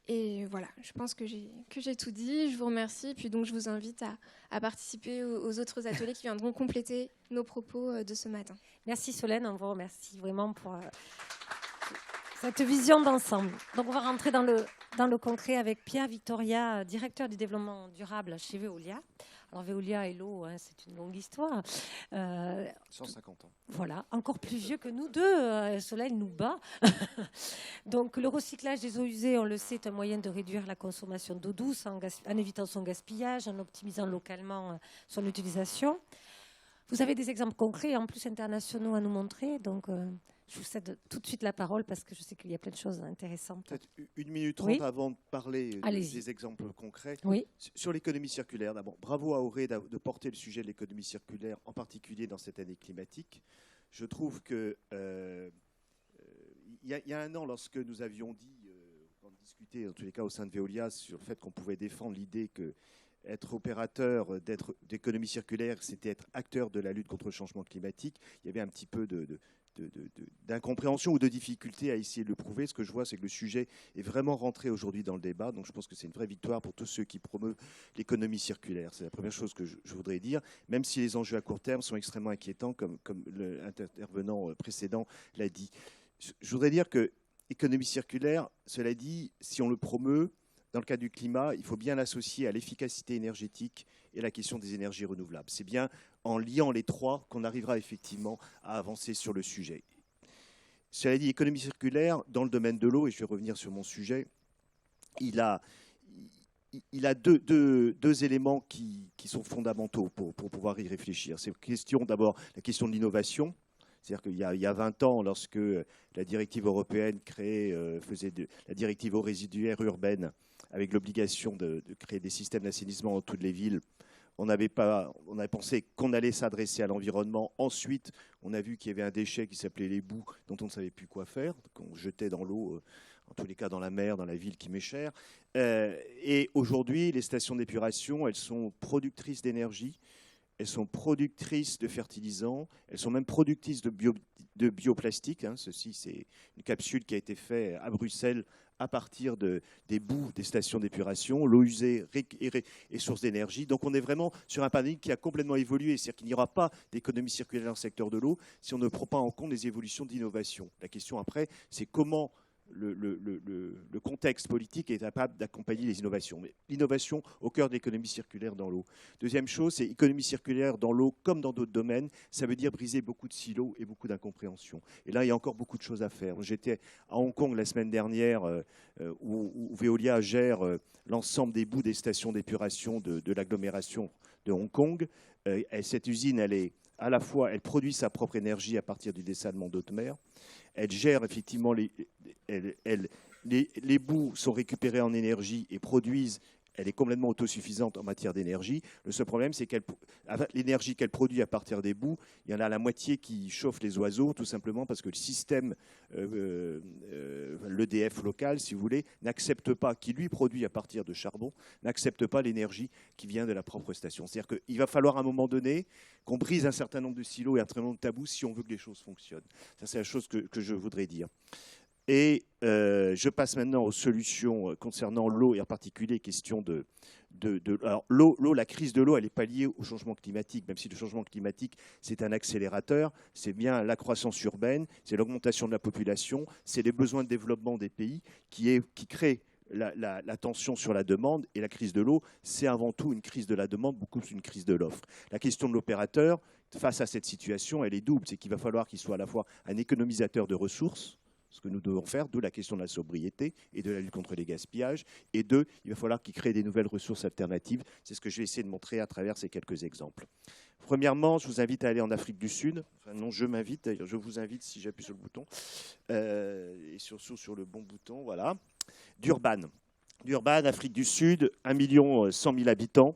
Et voilà, je pense que j'ai tout dit. Je vous remercie. Et puis donc, je vous invite à participer aux autres ateliers qui viendront compléter nos propos de ce matin. Merci Solène, on vous remercie vraiment pour cette vision d'ensemble. Donc, on va rentrer dans le concret avec Pierre Victoria, directeur du développement durable chez Veolia. Alors, Veolia et l'eau, c'est une longue histoire. 150 ans. Voilà, encore plus vieux que nous deux. Solène nous bat. Donc, le recyclage des eaux usées, on le sait, est un moyen de réduire la consommation d'eau douce en évitant son gaspillage, en optimisant localement son utilisation. Vous avez des exemples concrets et en plus internationaux à nous montrer. Donc, je vous cède tout de suite la parole parce que je sais qu'il y a plein de choses intéressantes. Peut-être 1 minute 30 Oui. avant de parler Allez-y. des exemples concrets. Oui. Sur l'économie circulaire, d'abord, bravo à Auré de porter le sujet de l'économie circulaire, en particulier dans cette année climatique. Je trouve que il y a 1 an, lorsque nous avions dit, on discutait en tous les cas au sein de Veolia sur le fait qu'on pouvait défendre l'idée que être opérateur d'économie circulaire, c'était être acteur de la lutte contre le changement climatique, il y avait un petit peu d'incompréhension ou de difficulté à essayer de le prouver. Ce que je vois, c'est que le sujet est vraiment rentré aujourd'hui dans le débat. Donc je pense que c'est une vraie victoire pour tous ceux qui promeuvent l'économie circulaire. C'est la première chose que je voudrais dire, même si les enjeux à court terme sont extrêmement inquiétants, comme l'intervenant précédent l'a dit. Je voudrais dire que l'économie circulaire, cela dit, si on le promeut, dans le cas du climat, il faut bien l'associer à l'efficacité énergétique et la question des énergies renouvelables. C'est bien en liant les trois qu'on arrivera effectivement à avancer sur le sujet. Cela dit, l'économie circulaire, dans le domaine de l'eau, et je vais revenir sur mon sujet, il a deux éléments qui sont fondamentaux pour pouvoir y réfléchir. C'est d'abord la question de l'innovation. C'est-à-dire qu'il y a 20 ans, lorsque la directive européenne faisait la directive eaux résiduaires urbaines, avec l'obligation de créer des systèmes d'assainissement dans toutes les villes, on avait pensé qu'on allait s'adresser à l'environnement. Ensuite, on a vu qu'il y avait un déchet qui s'appelait les boues, dont on ne savait plus quoi faire, qu'on jetait dans l'eau, en tous les cas dans la mer, dans la ville qui m'est chère. Et aujourd'hui, les stations d'épuration, elles sont productrices d'énergie, elles sont productrices de fertilisants, elles sont même productrices de bioplastique. Ceci, c'est une capsule qui a été faite à Bruxelles à partir des boues des stations d'épuration. L'eau usée est source d'énergie. Donc on est vraiment sur un paradigme qui a complètement évolué. C'est-à-dire qu'il n'y aura pas d'économie circulaire dans le secteur de l'eau si on ne prend pas en compte les évolutions d'innovation. La question après, c'est comment le contexte politique est capable d'accompagner les innovations. Mais l'innovation au cœur de l'économie circulaire dans l'eau. Deuxième chose, c'est économie circulaire dans l'eau comme dans d'autres domaines. Ça veut dire briser beaucoup de silos et beaucoup d'incompréhension. Et là, il y a encore beaucoup de choses à faire. J'étais à Hong Kong la semaine dernière où Veolia gère l'ensemble des boues des stations d'épuration de l'agglomération de Hong Kong. Et cette usine, à la fois, elle produit sa propre énergie à partir du dessalement d'eau de mer. Elle gère effectivement les boues sont récupérées en énergie et produisent elle est complètement autosuffisante en matière d'énergie. Le seul problème, c'est que l'énergie qu'elle produit à partir des boues, il y en a la moitié qui chauffe les oiseaux, tout simplement parce que le système, l'EDF local, si vous voulez, n'accepte pas, qui lui produit à partir de charbon, n'accepte pas l'énergie qui vient de la propre station. C'est-à-dire qu'il va falloir à un moment donné qu'on brise un certain nombre de silos et un certain nombre de tabous si on veut que les choses fonctionnent. Ça, c'est la chose que je voudrais dire. Et je passe maintenant aux solutions concernant l'eau et en particulier question alors l'eau, la crise de l'eau, elle n'est pas liée au changement climatique, même si le changement climatique, c'est un accélérateur, c'est bien la croissance urbaine, c'est l'augmentation de la population, c'est les besoins de développement des pays qui créent la tension sur la demande. Et la crise de l'eau, c'est avant tout une crise de la demande, beaucoup plus une crise de l'offre. La question de l'opérateur, face à cette situation, elle est double, c'est qu'il va falloir qu'il soit à la fois un économisateur de ressources, ce que nous devons faire, d'où la question de la sobriété et de la lutte contre les gaspillages. Et deux, il va falloir qu'il crée des nouvelles ressources alternatives. C'est ce que je vais essayer de montrer à travers ces quelques exemples. Premièrement, je vous invite à aller en Afrique du Sud. Enfin, non, je m'invite, d'ailleurs, je vous invite si j'appuie sur le bouton. Et surtout sur le bon bouton, voilà. Durban, Afrique du Sud, 1 100 000 habitants.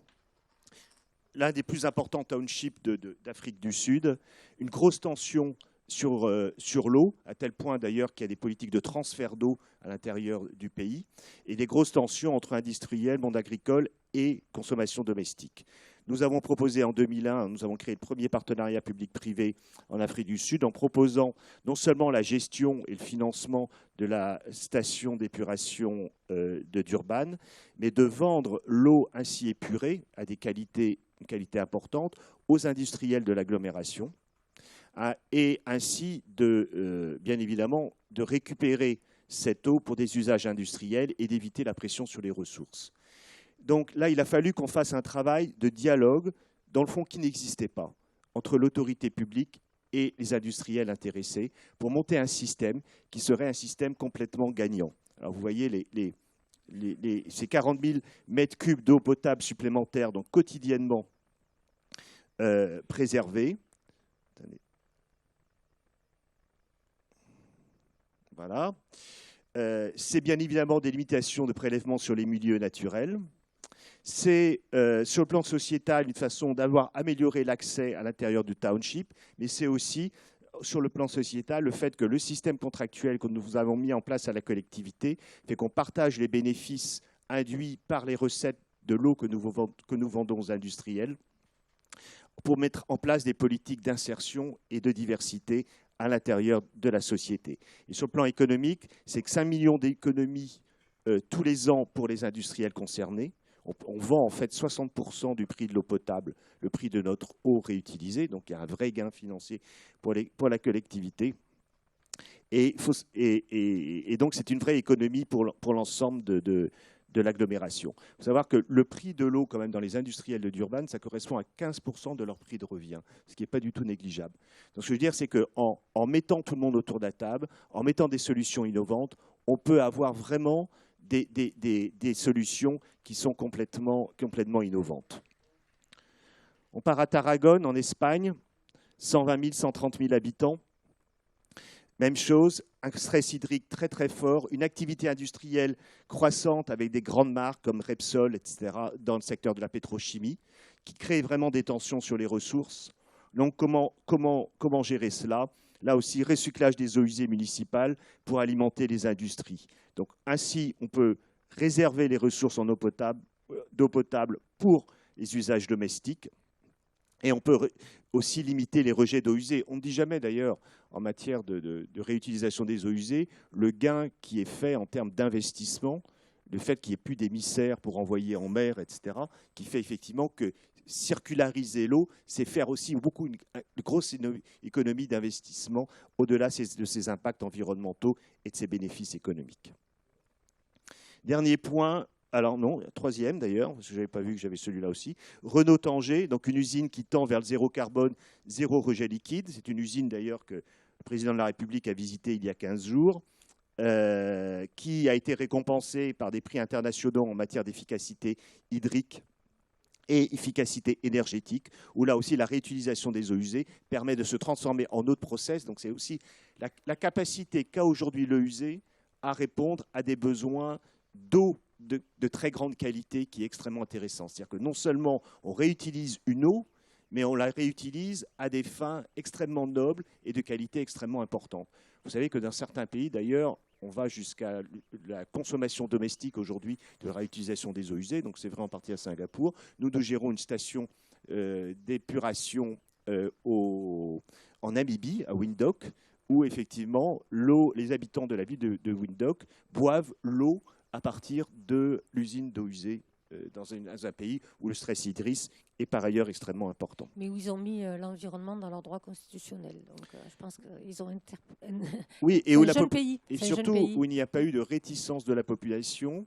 L'un des plus importants townships d'Afrique du Sud. Une grosse tension sur l'eau, à tel point d'ailleurs qu'il y a des politiques de transfert d'eau à l'intérieur du pays, et des grosses tensions entre industriels, monde agricole et consommation domestique. Nous avons proposé en 2001, nous avons créé le premier partenariat public-privé en Afrique du Sud en proposant non seulement la gestion et le financement de la station d'épuration de Durban, mais de vendre l'eau ainsi épurée à une qualité importante aux industriels de l'agglomération, et ainsi, bien évidemment, de récupérer cette eau pour des usages industriels et d'éviter la pression sur les ressources. Donc là, il a fallu qu'on fasse un travail de dialogue, dans le fond, qui n'existait pas, entre l'autorité publique et les industriels intéressés, pour monter un système qui serait un système complètement gagnant. Alors vous voyez ces 40 000 mètres cubes d'eau potable supplémentaires, donc quotidiennement préservés. Attendez. Voilà. C'est bien évidemment des limitations de prélèvement sur les milieux naturels. C'est sur le plan sociétal une façon d'avoir amélioré l'accès à l'intérieur du township, mais c'est aussi sur le plan sociétal le fait que le système contractuel que nous avons mis en place à la collectivité fait qu'on partage les bénéfices induits par les recettes de l'eau que nous vendons aux industriels pour mettre en place des politiques d'insertion et de diversité à l'intérieur de la société. Et sur le plan économique, c'est que 5 millions d'économies tous les ans pour les industriels concernés. On vend en fait 60% du prix de l'eau potable, le prix de notre eau réutilisée, donc il y a un vrai gain financier pour la collectivité. Et donc c'est une vraie économie pour l'ensemble de l'agglomération. Il faut savoir que le prix de l'eau, quand même, dans les industriels de Durban, ça correspond à 15% de leur prix de revient, ce qui n'est pas du tout négligeable. Donc ce que je veux dire, c'est qu'en mettant tout le monde autour de la table, en mettant des solutions innovantes, on peut avoir vraiment des solutions qui sont complètement innovantes. On part à Tarragone, en Espagne, 120 000, 130 000 habitants. Même chose, un stress hydrique très très fort, une activité industrielle croissante avec des grandes marques comme Repsol, etc., dans le secteur de la pétrochimie, qui crée vraiment des tensions sur les ressources. Donc comment gérer cela? Là aussi, recyclage des eaux usées municipales pour alimenter les industries. Donc ainsi, on peut réserver les ressources en d'eau potable pour les usages domestiques. Et on peut aussi limiter les rejets d'eau usée. On ne dit jamais d'ailleurs, en matière de réutilisation des eaux usées, le gain qui est fait en termes d'investissement, le fait qu'il n'y ait plus d'émissaires pour envoyer en mer, etc., qui fait effectivement que circulariser l'eau, c'est faire aussi une grosse économie d'investissement au-delà de ses impacts environnementaux et de ses bénéfices économiques. Dernier point. Alors non, troisième d'ailleurs, parce que je n'avais pas vu que j'avais celui-là aussi. Renault-Tanger, donc une usine qui tend vers le zéro carbone, zéro rejet liquide. C'est une usine d'ailleurs que le président de la République a visitée il y a 15 jours, qui a été récompensée par des prix internationaux en matière d'efficacité hydrique et efficacité énergétique, où là aussi la réutilisation des eaux usées permet de se transformer en eau de process. Donc c'est aussi la capacité qu'a aujourd'hui l'eau usée à répondre à des besoins d'eau de très grande qualité qui est extrêmement intéressant. C'est-à-dire que non seulement on réutilise une eau, mais on la réutilise à des fins extrêmement nobles et de qualité extrêmement importante. Vous savez que dans certains pays, d'ailleurs, on va jusqu'à la consommation domestique aujourd'hui de la réutilisation des eaux usées, donc c'est vrai en partie à Singapour. Nous gérons une station d'épuration en Namibie, à Windhoek, où effectivement les habitants de la ville de Windhoek boivent l'eau à partir de l'usine d'eau usée dans un pays où le stress hydrique est par ailleurs extrêmement important. Mais où ils ont mis l'environnement dans leur droit constitutionnel. Donc je pense qu'ils ont oui, et, et surtout pays. Où il n'y a pas eu de réticence de la population,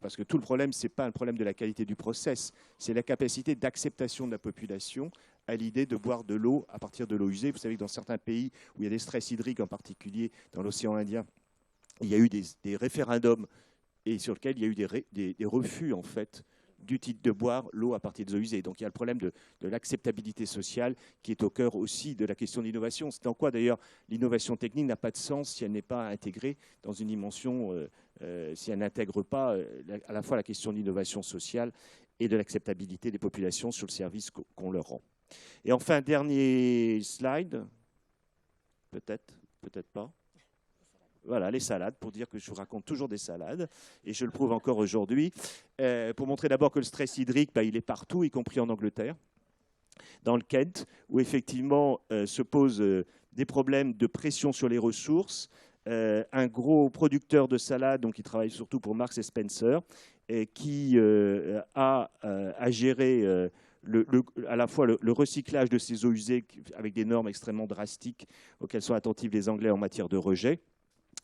parce que tout le problème, ce n'est pas un problème de la qualité du process, c'est la capacité d'acceptation de la population à l'idée de boire de l'eau à partir de l'eau usée. Vous savez que dans certains pays où il y a des stress hydriques, en particulier dans l'océan Indien, il y a eu des référendums et sur lesquels il y a eu des refus, en fait, du titre de boire l'eau à partir des eaux usées. Donc il y a le problème de l'acceptabilité sociale qui est au cœur aussi de la question de l'innovation. C'est en quoi d'ailleurs l'innovation technique n'a pas de sens si elle n'est pas intégrée dans une dimension, si elle n'intègre pas à la fois la question de l'innovation sociale et de l'acceptabilité des populations sur le service qu'on leur rend. Et enfin, dernier slide, peut-être pas. Voilà, les salades, pour dire que je vous raconte toujours des salades, et je le prouve encore aujourd'hui, pour montrer d'abord que le stress hydrique, il est partout, y compris en Angleterre, dans le Kent, où effectivement se posent des problèmes de pression sur les ressources. Un gros producteur de salades, donc qui travaille surtout pour Marks & Spencer, qui a à gérer à la fois le recyclage de ces eaux usées avec des normes extrêmement drastiques auxquelles sont attentifs les Anglais en matière de rejet,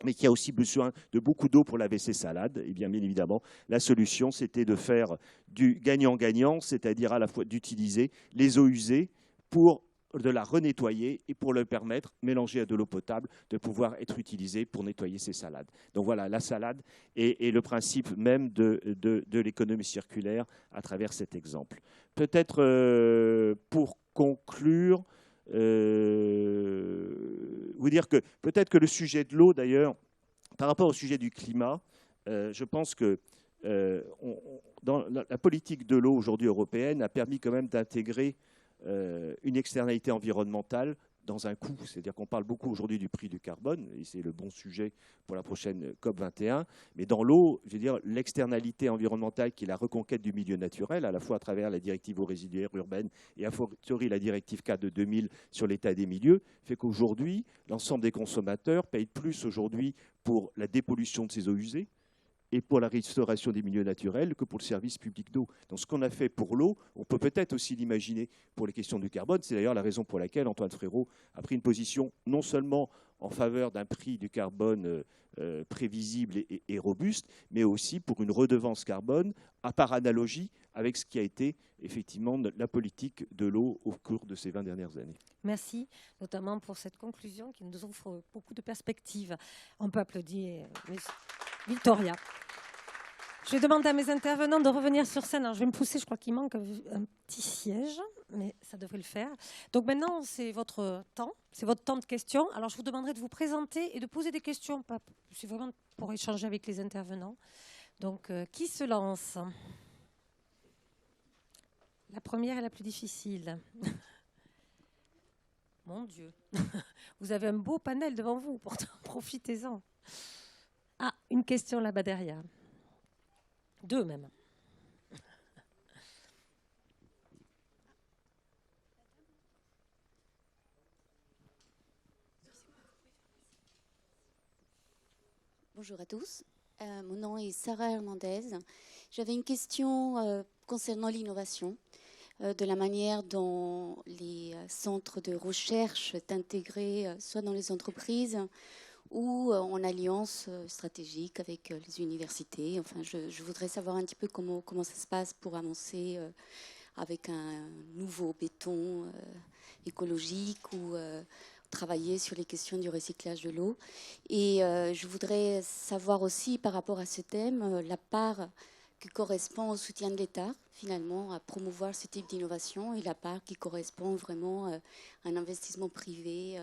mais qui a aussi besoin de beaucoup d'eau pour laver ses salades. Et bien évidemment, la solution, c'était de faire du gagnant-gagnant, c'est-à-dire à la fois d'utiliser les eaux usées pour de la renettoyer et pour le permettre, mélangée à de l'eau potable, de pouvoir être utilisée pour nettoyer ses salades. Donc voilà, la salade et le principe même de l'économie circulaire à travers cet exemple. Peut-être pour conclure, vous dire que peut-être que le sujet de l'eau, d'ailleurs, par rapport au sujet du climat, je pense que dans la politique de l'eau aujourd'hui européenne a permis quand même d'intégrer une externalité environnementale dans un coût. C'est-à-dire qu'on parle beaucoup aujourd'hui du prix du carbone, et c'est le bon sujet pour la prochaine COP21. Mais dans l'eau, je veux dire, l'externalité environnementale qui est la reconquête du milieu naturel, à la fois à travers la directive eaux résiduaires urbaines et a fortiori la directive 4 de 2000 sur l'état des milieux, fait qu'aujourd'hui, l'ensemble des consommateurs payent plus aujourd'hui pour la dépollution de ces eaux usées et pour la restauration des milieux naturels que pour le service public d'eau. Donc ce qu'on a fait pour l'eau, on peut peut-être aussi l'imaginer pour les questions du carbone. C'est d'ailleurs la raison pour laquelle Antoine Frérot a pris une position non seulement en faveur d'un prix du carbone prévisible et robuste, mais aussi pour une redevance carbone, par analogie avec ce qui a été effectivement la politique de l'eau au cours de ces 20 dernières années. Merci, notamment pour cette conclusion qui nous offre beaucoup de perspectives. On peut applaudir Victoria. Je vais demander à mes intervenants de revenir sur scène. Alors, je vais me pousser, je crois qu'il manque un petit siège, mais ça devrait le faire. Donc maintenant, c'est votre temps de questions. Alors, je vous demanderai de vous présenter et de poser des questions. C'est vraiment pour échanger avec les intervenants. Donc, qui se lance ? La première est la plus difficile. Mon Dieu, vous avez un beau panel devant vous, pourtant profitez-en. Ah, une question là-bas derrière. 2 même. Bonjour à tous. Mon nom est Sarah Hernandez. J'avais une question concernant l'innovation, de la manière dont les centres de recherche sont intégrés soit dans les entreprises ou en alliance stratégique avec les universités. Enfin, je voudrais savoir un petit peu comment ça se passe pour avancer avec un nouveau béton écologique ou travailler sur les questions du recyclage de l'eau. Et je voudrais savoir aussi, par rapport à ce thème, la part qui correspond au soutien de l'État, finalement, à promouvoir ce type d'innovation, et la part qui correspond vraiment à un investissement privé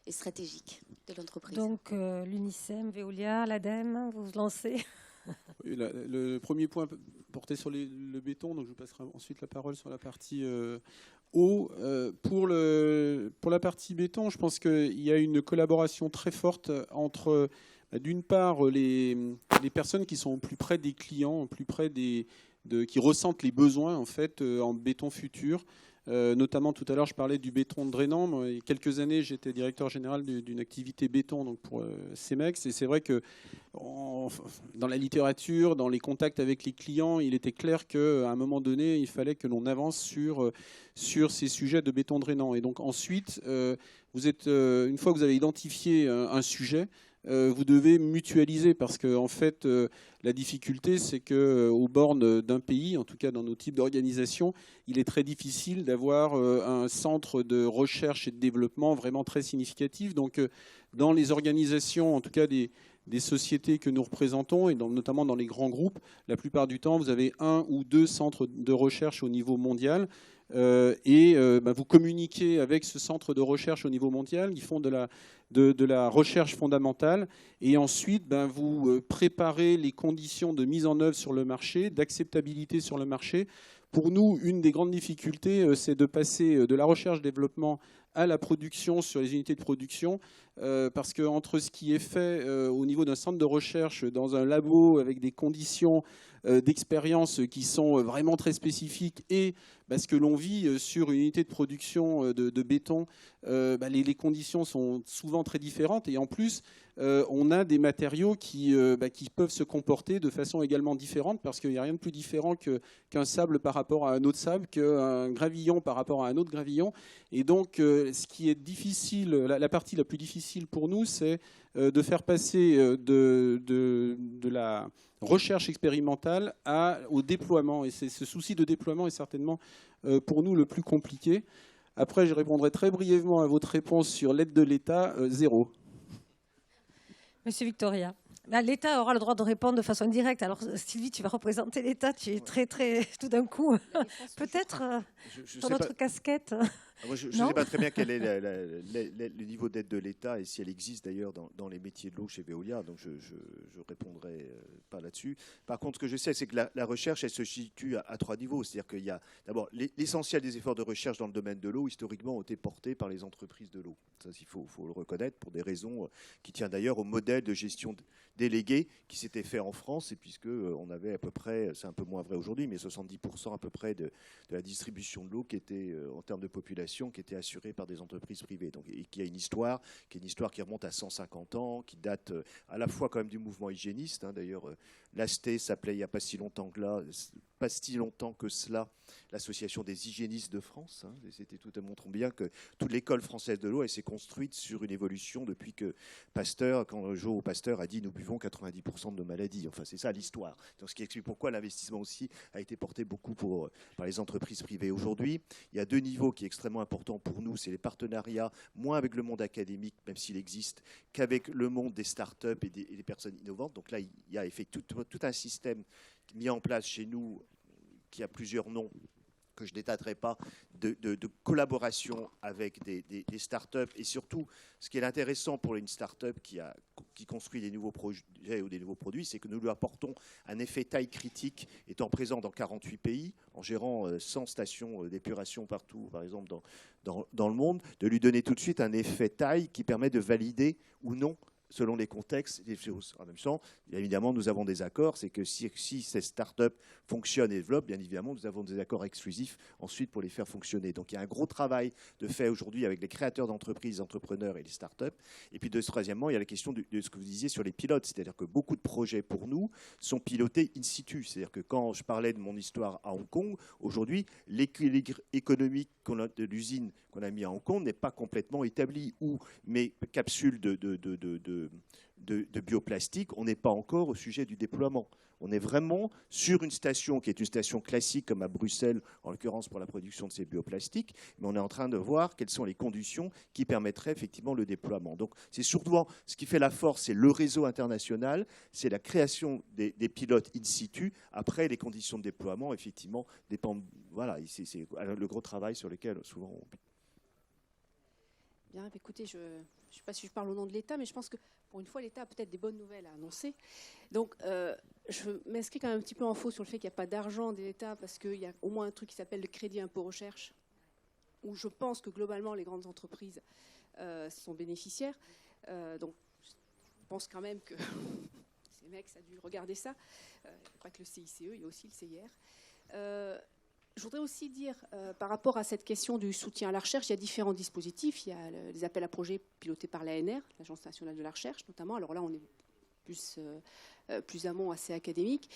et stratégique de l'entreprise. Donc l'UNICEM, Veolia, l'ADEME, vous vous lancez. Le premier point portait sur le béton, donc je passerai ensuite la parole sur la partie eau. Pour la partie béton, je pense qu'il y a une collaboration très forte entre, d'une part, les personnes qui sont au plus près des clients, au plus près qui ressentent les besoins en fait en béton futur. Notamment tout à l'heure je parlais du béton drainant. Moi, il y a quelques années j'étais directeur général d'une activité béton donc pour Cemex, et c'est vrai que dans la littérature, dans les contacts avec les clients, il était clair qu'à un moment donné il fallait que l'on avance sur ces sujets de béton drainant. Et donc ensuite une fois que vous avez identifié un sujet, vous devez mutualiser, parce que en fait, la difficulté, c'est qu'aux bornes d'un pays, en tout cas dans nos types d'organisation, il est très difficile d'avoir un centre de recherche et de développement vraiment très significatif. Donc, dans les organisations, en tout cas des sociétés que nous représentons, et notamment dans les grands groupes, la plupart du temps, vous avez 1 ou 2 centres de recherche au niveau mondial. Vous communiquez avec ce centre de recherche au niveau mondial, ils font de la recherche fondamentale, et ensuite vous préparez les conditions de mise en œuvre sur le marché, d'acceptabilité sur le marché. Pour nous, une des grandes difficultés, c'est de passer de la recherche-développement à la production sur les unités de production, parce qu'entre ce qui est fait au niveau d'un centre de recherche dans un labo avec des conditions d'expérience qui sont vraiment très spécifiques et ce que l'on vit sur une unité de production de béton, les conditions sont souvent très différentes, et en plus on a des matériaux qui peuvent se comporter de façon également différente, parce qu'il n'y a rien de plus différent qu'un sable par rapport à un autre sable, qu'un gravillon par rapport à un autre gravillon. Et donc ce qui est difficile, la partie la plus difficile pour nous, c'est de faire passer de la recherche expérimentale au déploiement. Et ce souci de déploiement est certainement pour nous le plus compliqué. Après, je répondrai très brièvement à votre réponse sur l'aide de l'État, 0. Monsieur Victoria, l'État aura le droit de répondre de façon directe. Alors Sylvie, tu vas représenter l'État, tu es très, tout d'un coup, peut-être dans notre casquette. Moi, je ne sais pas très bien quel est le niveau d'aide de l'État, et si elle existe d'ailleurs dans les métiers de l'eau chez Veolia, donc je ne répondrai pas là-dessus. Par contre, ce que je sais, c'est que la recherche, elle se situe à 3 niveaux. C'est-à-dire qu'il y a d'abord l'essentiel des efforts de recherche dans le domaine de l'eau, historiquement, ont été portés par les entreprises de l'eau. Ça, il faut le reconnaître, pour des raisons qui tiennent d'ailleurs au modèle de gestion déléguée qui s'était fait en France, et puisque on avait à peu près, c'est un peu moins vrai aujourd'hui, mais 70% à peu près de la distribution de l'eau qui était, en termes de population, qui était assurée par des entreprises privées, donc, et qui a une histoire qui remonte à 150 ans, qui date à la fois quand même du mouvement hygiéniste. D'ailleurs, l'ASTE s'appelait il n'y a pas si longtemps que cela l'Association des hygiénistes de France. C'était tout, montrons bien que toute l'école française de l'eau, elle s'est construite sur une évolution depuis que Pasteur, quand Joe Pasteur a dit nous buvons 90% de nos maladies. Enfin, c'est ça l'histoire. Donc, ce qui explique pourquoi l'investissement aussi a été porté beaucoup par les entreprises privées. Aujourd'hui, il y a 2 niveaux qui sont extrêmement importants pour nous. C'est les partenariats, moins avec le monde académique, même s'il existe, qu'avec le monde des startups et des personnes innovantes. Donc là, il y a effectivement tout un système mis en place chez nous qui a plusieurs noms que je ne détaillerai pas, de collaboration avec des startups. Et surtout, ce qui est intéressant pour une startup qui construit des nouveaux projets ou des nouveaux produits, c'est que nous lui apportons un effet taille critique, étant présent dans 48 pays, en gérant 100 stations d'épuration partout, par exemple dans le monde, de lui donner tout de suite un effet taille qui permet de valider ou non, selon les contextes, des choses. En même temps, évidemment, nous avons des accords. C'est que si ces startups fonctionnent et développent, bien évidemment, nous avons des accords exclusifs ensuite pour les faire fonctionner. Donc, il y a un gros travail de fait aujourd'hui avec les créateurs d'entreprises, les entrepreneurs et les startups. Et puis, troisièmement, il y a la question de ce que vous disiez sur les pilotes. C'est-à-dire que beaucoup de projets, pour nous, sont pilotés in situ. C'est-à-dire que quand je parlais de mon histoire à Hong Kong, aujourd'hui, l'équilibre économique de l'usine qu'on a mis à Hong Kong n'est pas complètement établi. Ou mes capsules de bioplastique, on n'est pas encore au sujet du déploiement. On est vraiment sur une station qui est une station classique comme à Bruxelles, en l'occurrence pour la production de ces bioplastiques, mais on est en train de voir quelles sont les conditions qui permettraient effectivement le déploiement. Donc c'est surtout ce qui fait la force, c'est le réseau international, c'est la création des pilotes in situ. Après, les conditions de déploiement, effectivement, dépendent. Voilà, c'est le gros travail sur lequel souvent on... Bien, écoutez, je ne sais pas si je parle au nom de l'État, mais je pense que pour une fois, l'État a peut-être des bonnes nouvelles à annoncer. Donc, je m'inscris quand même un petit peu en faux sur le fait qu'il n'y a pas d'argent de l'État, parce qu'il y a au moins un truc qui s'appelle le crédit impôt recherche, où je pense que globalement, les grandes entreprises sont bénéficiaires. Donc, je pense quand même que ces mecs, ça a dû regarder ça. Il n'y a pas que le CICE, il y a aussi le CIR. Je voudrais aussi dire, par rapport à cette question du soutien à la recherche, il y a différents dispositifs. Il y a les appels à projets pilotés par l'ANR, l'Agence nationale de la recherche notamment. Alors là, on est plus amont, assez académique.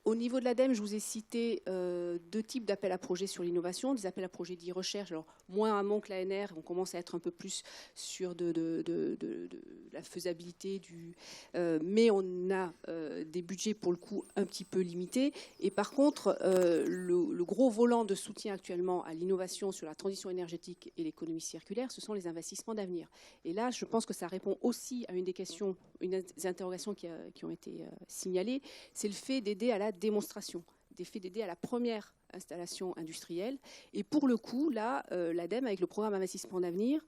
Au niveau de l'ADEME, je vous ai cité 2 types d'appels à projets sur l'innovation, des appels à projets dits recherche, alors moins amont que l'ANR, on commence à être un peu plus sur de la faisabilité, mais on a des budgets pour le coup un petit peu limités. Et par contre, le gros volant de soutien actuellement à l'innovation sur la transition énergétique et l'économie circulaire, ce sont les investissements d'avenir. Et là, je pense que ça répond aussi à une des questions, une des interrogations qui ont été signalées, c'est le fait d'aider à la démonstration, le fait d'aider à la première installation industrielle. Et pour le coup, là, l'ADEME, avec le programme Investissement d'avenir,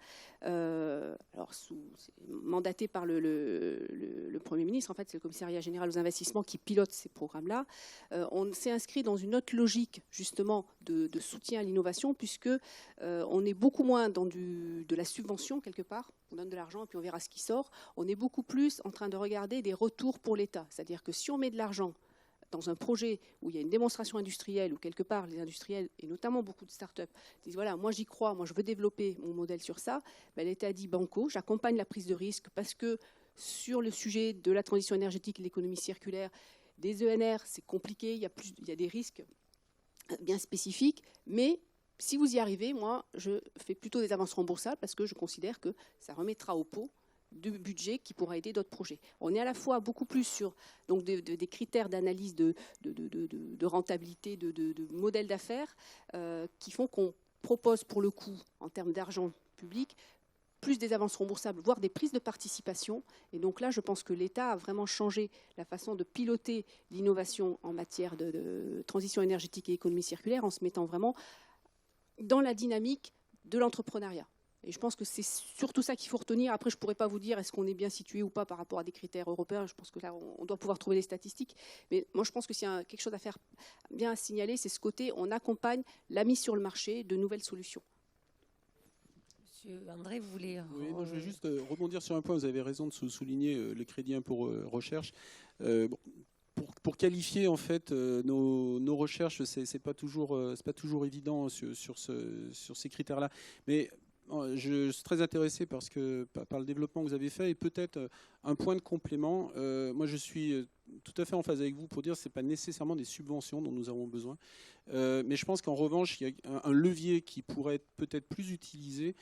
mandaté par le Premier ministre, en fait, c'est le Commissariat général aux investissements qui pilote ces programmes-là, on s'est inscrit dans une autre logique, justement, de soutien à l'innovation, puisque on est beaucoup moins dans de la subvention, quelque part. On donne de l'argent et puis on verra ce qui sort. On est beaucoup plus en train de regarder des retours pour l'État. C'est-à-dire que si on met de l'argent dans un projet où il y a une démonstration industrielle, où quelque part les industriels, et notamment beaucoup de start-up, disent voilà, moi j'y crois, moi je veux développer mon modèle sur ça, ben, l'État dit banco, j'accompagne la prise de risque parce que sur le sujet de la transition énergétique et de l'économie circulaire, des ENR, c'est compliqué, il y a des risques bien spécifiques, mais si vous y arrivez, moi je fais plutôt des avances remboursables parce que je considère que ça remettra au pot de budget qui pourra aider d'autres projets. On est à la fois beaucoup plus sur donc, des critères d'analyse de rentabilité, de modèles d'affaires qui font qu'on propose pour le coup, en termes d'argent public, plus des avances remboursables, voire des prises de participation. Et donc là, je pense que l'État a vraiment changé la façon de piloter l'innovation en matière de transition énergétique et économie circulaire en se mettant vraiment dans la dynamique de l'entrepreneuriat. Et je pense que c'est surtout ça qu'il faut retenir. Après, je ne pourrais pas vous dire est-ce qu'on est bien situé ou pas par rapport à des critères européens. Je pense que là, on doit pouvoir trouver des statistiques. Mais moi, je pense que s'il y a quelque chose à faire, bien à signaler, c'est ce côté, on accompagne la mise sur le marché de nouvelles solutions. Monsieur André, vous voulez... Oui, non, je vais juste rebondir sur un point. Vous avez raison de souligner le crédit impôt recherche. Pour qualifier en fait nos recherches, c'est pas toujours évident sur ces critères-là. Mais je suis très intéressé par le développement que vous avez fait et peut-être un point de complément. Moi, je suis tout à fait en phase avec vous pour dire que ce n'est pas nécessairement des subventions dont nous avons besoin. Mais je pense qu'en revanche, il y a un levier qui pourrait être peut-être plus utilisé.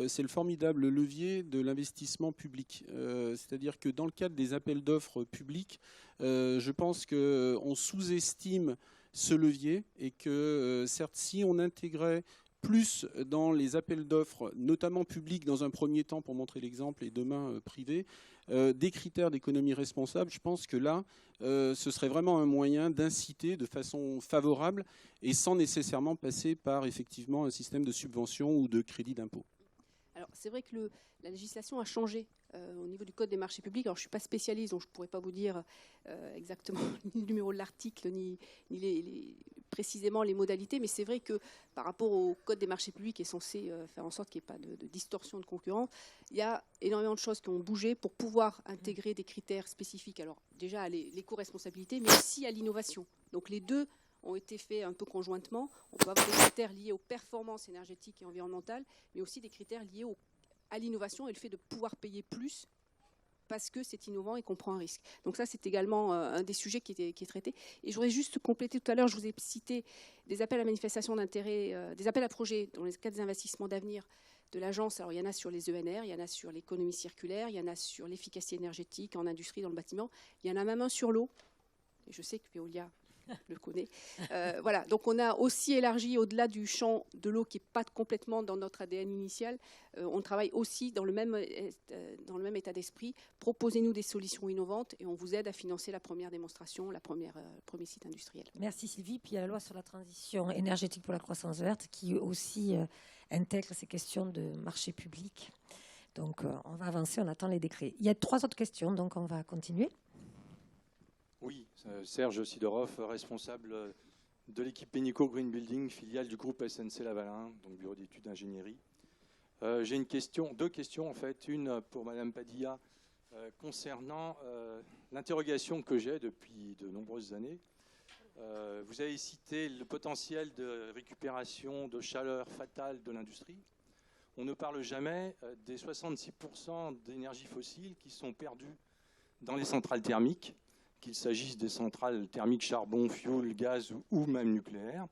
C'est le formidable levier de l'investissement public. C'est-à-dire que dans le cadre des appels d'offres publics, je pense qu'on sous-estime ce levier et que certes, si on intégrait plus dans les appels d'offres, notamment publics dans un premier temps pour montrer l'exemple et demain privés, des critères d'économie responsable, je pense que là, ce serait vraiment un moyen d'inciter de façon favorable et sans nécessairement passer par effectivement un système de subvention ou de crédit d'impôt. Alors c'est vrai que la législation a changé au niveau du Code des marchés publics. Alors je ne suis pas spécialiste, donc je ne pourrais pas vous dire exactement ni le numéro de l'article, ni précisément les modalités, mais c'est vrai que par rapport au Code des marchés publics qui est censé faire en sorte qu'il n'y ait pas de distorsion de concurrence, il y a énormément de choses qui ont bougé pour pouvoir intégrer des critères spécifiques. Alors déjà à l'éco-responsabilité, mais aussi à l'innovation. Donc les deux ont été faits un peu conjointement. On peut avoir des critères liés aux performances énergétiques et environnementales, mais aussi des critères liés à l'innovation et le fait de pouvoir payer plus parce que c'est innovant et qu'on prend un risque. Donc ça, c'est également un des sujets qui est traité. Et je voudrais juste compléter tout à l'heure, je vous ai cité des appels à manifestation d'intérêt, des appels à projets dans les cas des investissements d'avenir de l'agence. Alors il y en a sur les ENR, il y en a sur l'économie circulaire, il y en a sur l'efficacité énergétique en industrie, dans le bâtiment. Il y en a même un sur l'eau. Et je sais que Veolia le connaît. Voilà, donc on a aussi élargi au-delà du champ de l'eau qui n'est pas complètement dans notre ADN initial. On travaille aussi dans le même état d'esprit. Proposez-nous des solutions innovantes et on vous aide à financer la première démonstration, le premier site industriel. Merci Sylvie. Puis il y a la loi sur la transition énergétique pour la croissance verte qui aussi intègre ces questions de marché public. Donc, on va avancer, on attend les décrets. Il y a 3 autres questions, donc on va continuer. Oui, Serge Sidorov, responsable de l'équipe Pénico Green Building, filiale du groupe SNC Lavalin, donc bureau d'études d'ingénierie. J'ai deux questions en fait. Une pour Madame Padilla concernant l'interrogation que j'ai depuis de nombreuses années. Vous avez cité le potentiel de récupération de chaleur fatale de l'industrie. On ne parle jamais des 66% d'énergie fossile qui sont perdus dans les centrales thermiques, qu'il s'agisse des centrales thermiques charbon, fioul, gaz ou même nucléaire.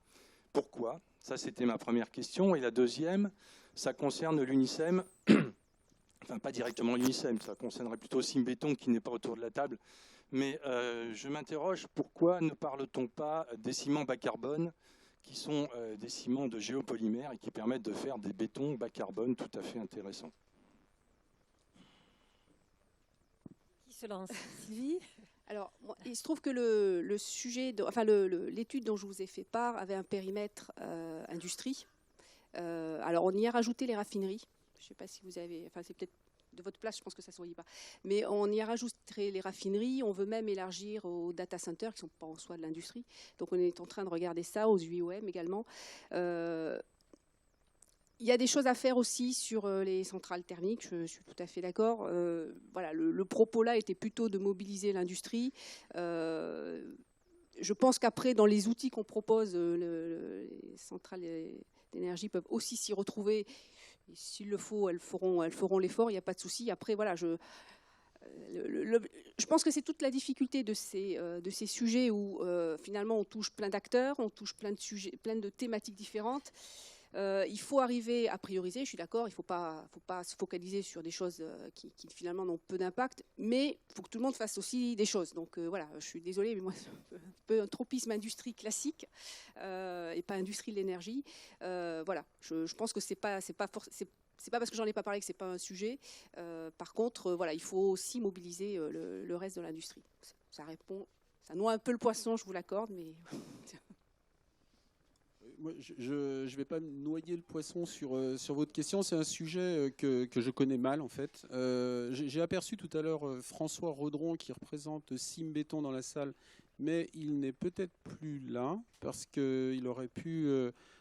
Pourquoi? Ça, c'était ma première question. Et la deuxième, ça concerne l'UNICEM. Enfin, pas directement l'UNICEM, ça concernerait plutôt Symbéton qui n'est pas autour de la table. Mais je m'interroge, pourquoi ne parle-t-on pas des ciments bas carbone qui sont des ciments de géopolymères et qui permettent de faire des bétons bas carbone tout à fait intéressants? Qui se lance? Sylvie? Alors, il se trouve que le sujet, l'étude dont je vous ai fait part avait un périmètre industrie. Alors, on y a rajouté les raffineries. Je ne sais pas si vous avez... Enfin, c'est peut-être de votre place, je pense que ça ne se voyait pas. Mais on y a rajouté les raffineries. On veut même élargir aux data centers, qui ne sont pas en soi de l'industrie. Donc, on est en train de regarder ça, aux UIOM également. Il y a des choses à faire aussi sur les centrales thermiques, je suis tout à fait d'accord. Voilà, le propos là était plutôt de mobiliser l'industrie. Je pense qu'après, dans les outils qu'on propose, les centrales d'énergie peuvent aussi s'y retrouver. S'il le faut, elles feront l'effort, il n'y a pas de souci. Après, voilà, je pense que c'est toute la difficulté de ces sujets où finalement on touche plein d'acteurs, on touche plein de sujets, plein de thématiques différentes. Il faut arriver à prioriser, je suis d'accord, il ne faut pas se focaliser sur des choses qui finalement n'ont peu d'impact, mais il faut que tout le monde fasse aussi des choses. Donc voilà, je suis désolée, mais moi, c'est un peu un tropisme industrie classique et pas industrie de l'énergie. Voilà, je pense que c'est pas parce que j'en ai pas parlé que c'est pas un sujet. Par contre, voilà, il faut aussi mobiliser le reste de l'industrie. Ça noie un peu le poisson, je vous l'accorde, mais... Moi, je ne vais pas noyer le poisson sur votre question. C'est un sujet que je connais mal, en fait. J'ai aperçu tout à l'heure François Redron qui représente Symbéton dans la salle, mais il n'est peut-être plus là parce qu'il aurait pu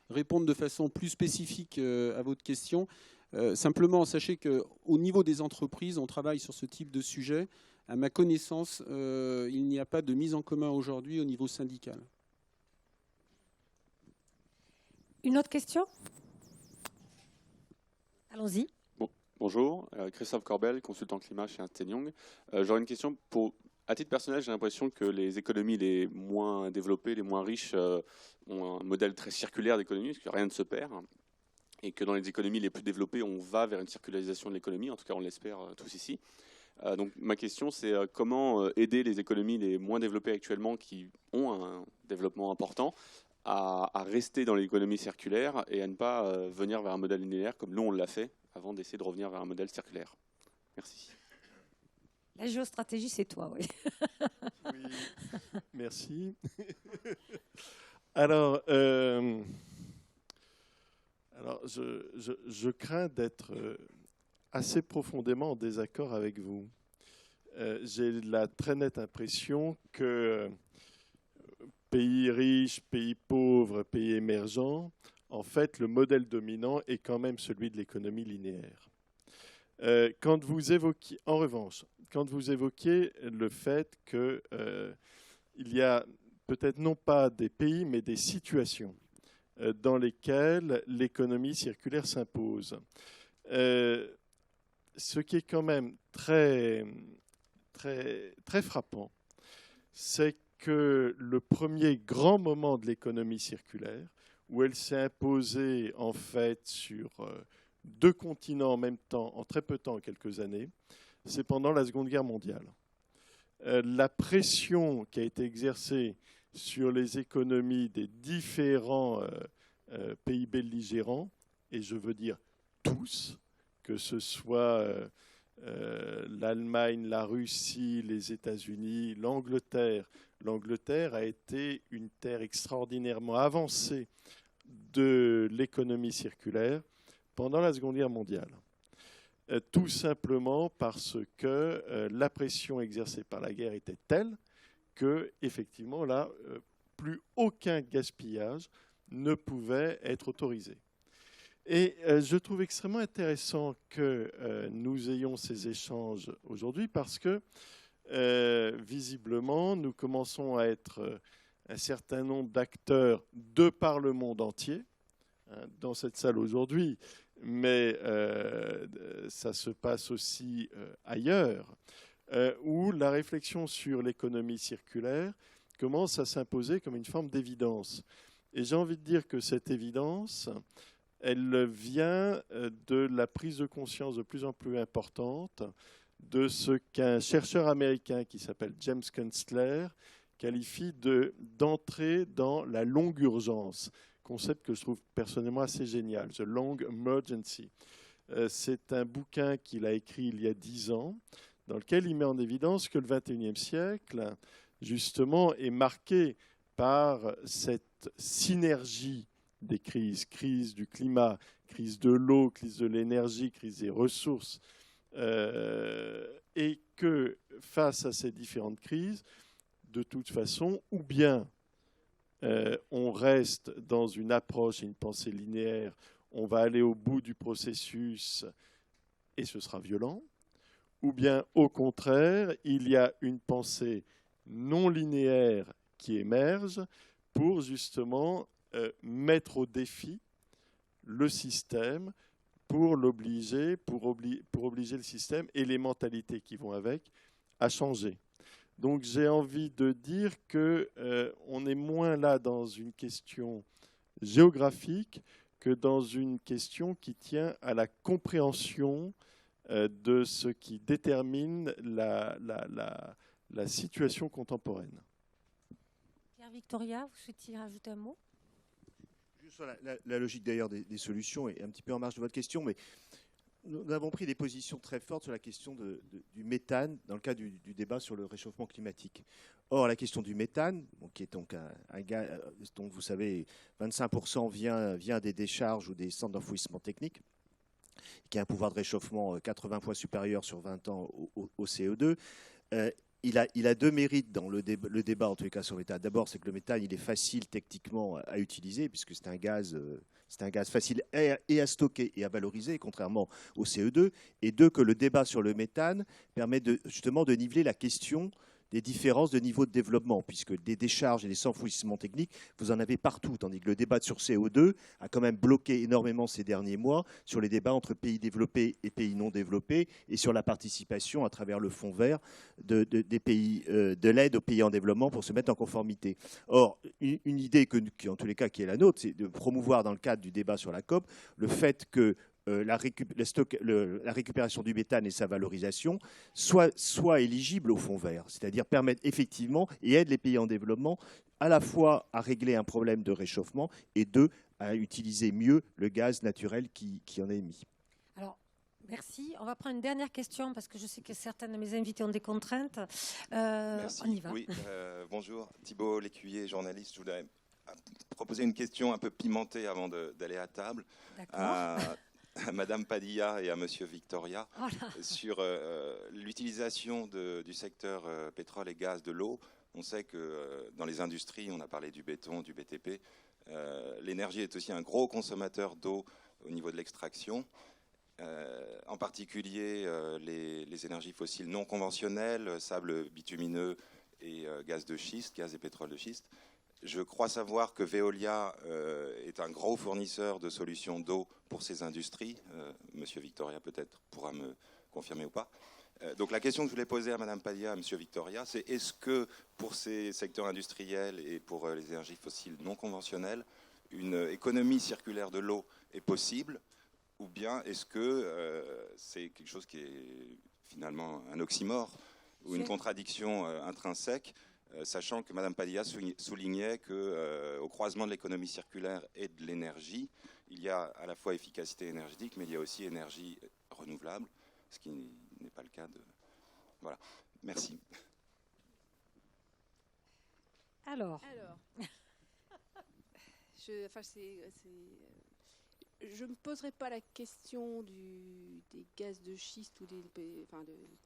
répondre de façon plus spécifique à votre question. Simplement, sachez qu'au niveau des entreprises, on travaille sur ce type de sujet. À ma connaissance, il n'y a pas de mise en commun aujourd'hui au niveau syndical. Une autre question? Allons-y. Bonjour, Christophe Corbel, consultant climat chez Ernst & Young. J'aurais une question à titre personnel, j'ai l'impression que les économies les moins développées, les moins riches, ont un modèle très circulaire d'économie, parce que rien ne se perd. Et que dans les économies les plus développées, on va vers une circularisation de l'économie, en tout cas on l'espère tous ici. Donc ma question, c'est comment aider les économies les moins développées actuellement, qui ont un développement important, à rester dans l'économie circulaire et à ne pas venir vers un modèle linéaire comme nous on l'a fait avant d'essayer de revenir vers un modèle circulaire. Merci. La géostratégie, c'est toi, oui. Oui, merci. Alors je crains d'être assez profondément en désaccord avec vous. J'ai la très nette impression que pays riches, pays pauvres, pays émergents, en fait, le modèle dominant est quand même celui de l'économie linéaire. En revanche, quand vous évoquiez le fait qu'il y a peut-être non pas des pays, mais des situations dans lesquelles l'économie circulaire s'impose. Ce qui est quand même très, très, très frappant, c'est que le premier grand moment de l'économie circulaire, où elle s'est imposée en fait sur 2 continents en même temps, en très peu de temps, en quelques années, c'est pendant la Seconde Guerre mondiale. La pression qui a été exercée sur les économies des différents pays belligérants, et je veux dire tous, que ce soit l'Allemagne, la Russie, les États-Unis, l'Angleterre. L'Angleterre a été une terre extraordinairement avancée de l'économie circulaire, pendant la Seconde Guerre mondiale. Tout simplement parce que la pression exercée par la guerre était telle que, effectivement, là, plus aucun gaspillage ne pouvait être autorisé. Et je trouve extrêmement intéressant que nous ayons ces échanges aujourd'hui parce que, visiblement, nous commençons à être un certain nombre d'acteurs de par le monde entier, hein, dans cette salle aujourd'hui, mais ça se passe aussi ailleurs, où la réflexion sur l'économie circulaire commence à s'imposer comme une forme d'évidence. Et j'ai envie de dire que cette évidence, elle vient de la prise de conscience de plus en plus importante de ce qu'un chercheur américain qui s'appelle James Kunstler qualifie d'entrée dans la longue urgence, concept que je trouve personnellement assez génial, The Long Emergency. C'est un bouquin qu'il a écrit il y a 10 ans, dans lequel il met en évidence que le XXIe siècle, justement, est marqué par cette synergie des crises, crise du climat, crise de l'eau, crise de l'énergie, crise des ressources, et que face à ces différentes crises, de toute façon, ou bien on reste dans une approche et une pensée linéaire, on va aller au bout du processus et ce sera violent, ou bien au contraire, il y a une pensée non linéaire qui émerge pour justement mettre au défi le système, pour obliger le système et les mentalités qui vont avec à changer. Donc j'ai envie de dire qu'on est moins là dans une question géographique que dans une question qui tient à la compréhension de ce qui détermine la situation contemporaine. Pierre Victoria, vous souhaitiez rajouter un mot ? Juste sur la logique d'ailleurs des solutions, et un petit peu en marge de votre question, mais nous avons pris des positions très fortes sur la question du méthane dans le cadre du débat sur le réchauffement climatique. Or, la question du méthane, qui est donc un gaz dont vous savez 25% vient des décharges ou des centres d'enfouissement technique, qui a un pouvoir de réchauffement 80 fois supérieur sur 20 ans au CO2. Il a deux mérites dans le débat, en tous les cas, sur le méthane. D'abord, c'est que le méthane, il est facile techniquement à utiliser, puisque c'est un gaz facile et à stocker et à valoriser, contrairement au CO2. Et deux, que le débat sur le méthane permet justement de niveler la question des différences de niveau de développement, puisque des décharges et des enfouissements techniques, vous en avez partout, tandis que le débat sur CO2 a quand même bloqué énormément ces derniers mois sur les débats entre pays développés et pays non développés, et sur la participation à travers le fonds vert des pays, de l'aide aux pays en développement pour se mettre en conformité. Or, une idée qui en tous les cas qui est la nôtre, c'est de promouvoir dans le cadre du débat sur la COP le fait que la récupération du méthane et sa valorisation soit éligible au fonds vert, c'est-à-dire permettre effectivement et aide les pays en développement à la fois à régler un problème de réchauffement et à utiliser mieux le gaz naturel qui en est émis. Alors, merci. On va prendre une dernière question parce que je sais que certains de mes invités ont des contraintes. Merci. On y va. Oui, bonjour, Thibault Lécuyer, journaliste. Je voudrais proposer une question un peu pimentée avant d'aller à table. D'accord. À Madame Padilla et à Monsieur Victoria sur l'utilisation du secteur pétrole et gaz de l'eau. On sait que dans les industries, on a parlé du béton, du BTP, l'énergie est aussi un gros consommateur d'eau au niveau de l'extraction. En particulier les énergies fossiles non conventionnelles, sable bitumineux et gaz de schiste, gaz et pétrole de schiste. Je crois savoir que Veolia est un gros fournisseur de solutions d'eau pour ces industries. Monsieur Victoria peut-être pourra me confirmer ou pas. Donc la question que je voulais poser à Madame Padilla, à Monsieur Victoria, c'est est-ce que pour ces secteurs industriels et pour les énergies fossiles non conventionnelles, une économie circulaire de l'eau est possible, ou bien est-ce que c'est quelque chose qui est finalement un oxymore ou une contradiction intrinsèque, sachant que Mme Padilla soulignait qu'au croisement de l'économie circulaire et de l'énergie, il y a à la fois efficacité énergétique, mais il y a aussi énergie renouvelable, ce qui n'est pas le cas de... Voilà, merci. Alors. je ne me poserai pas la question des gaz de schiste ou de tout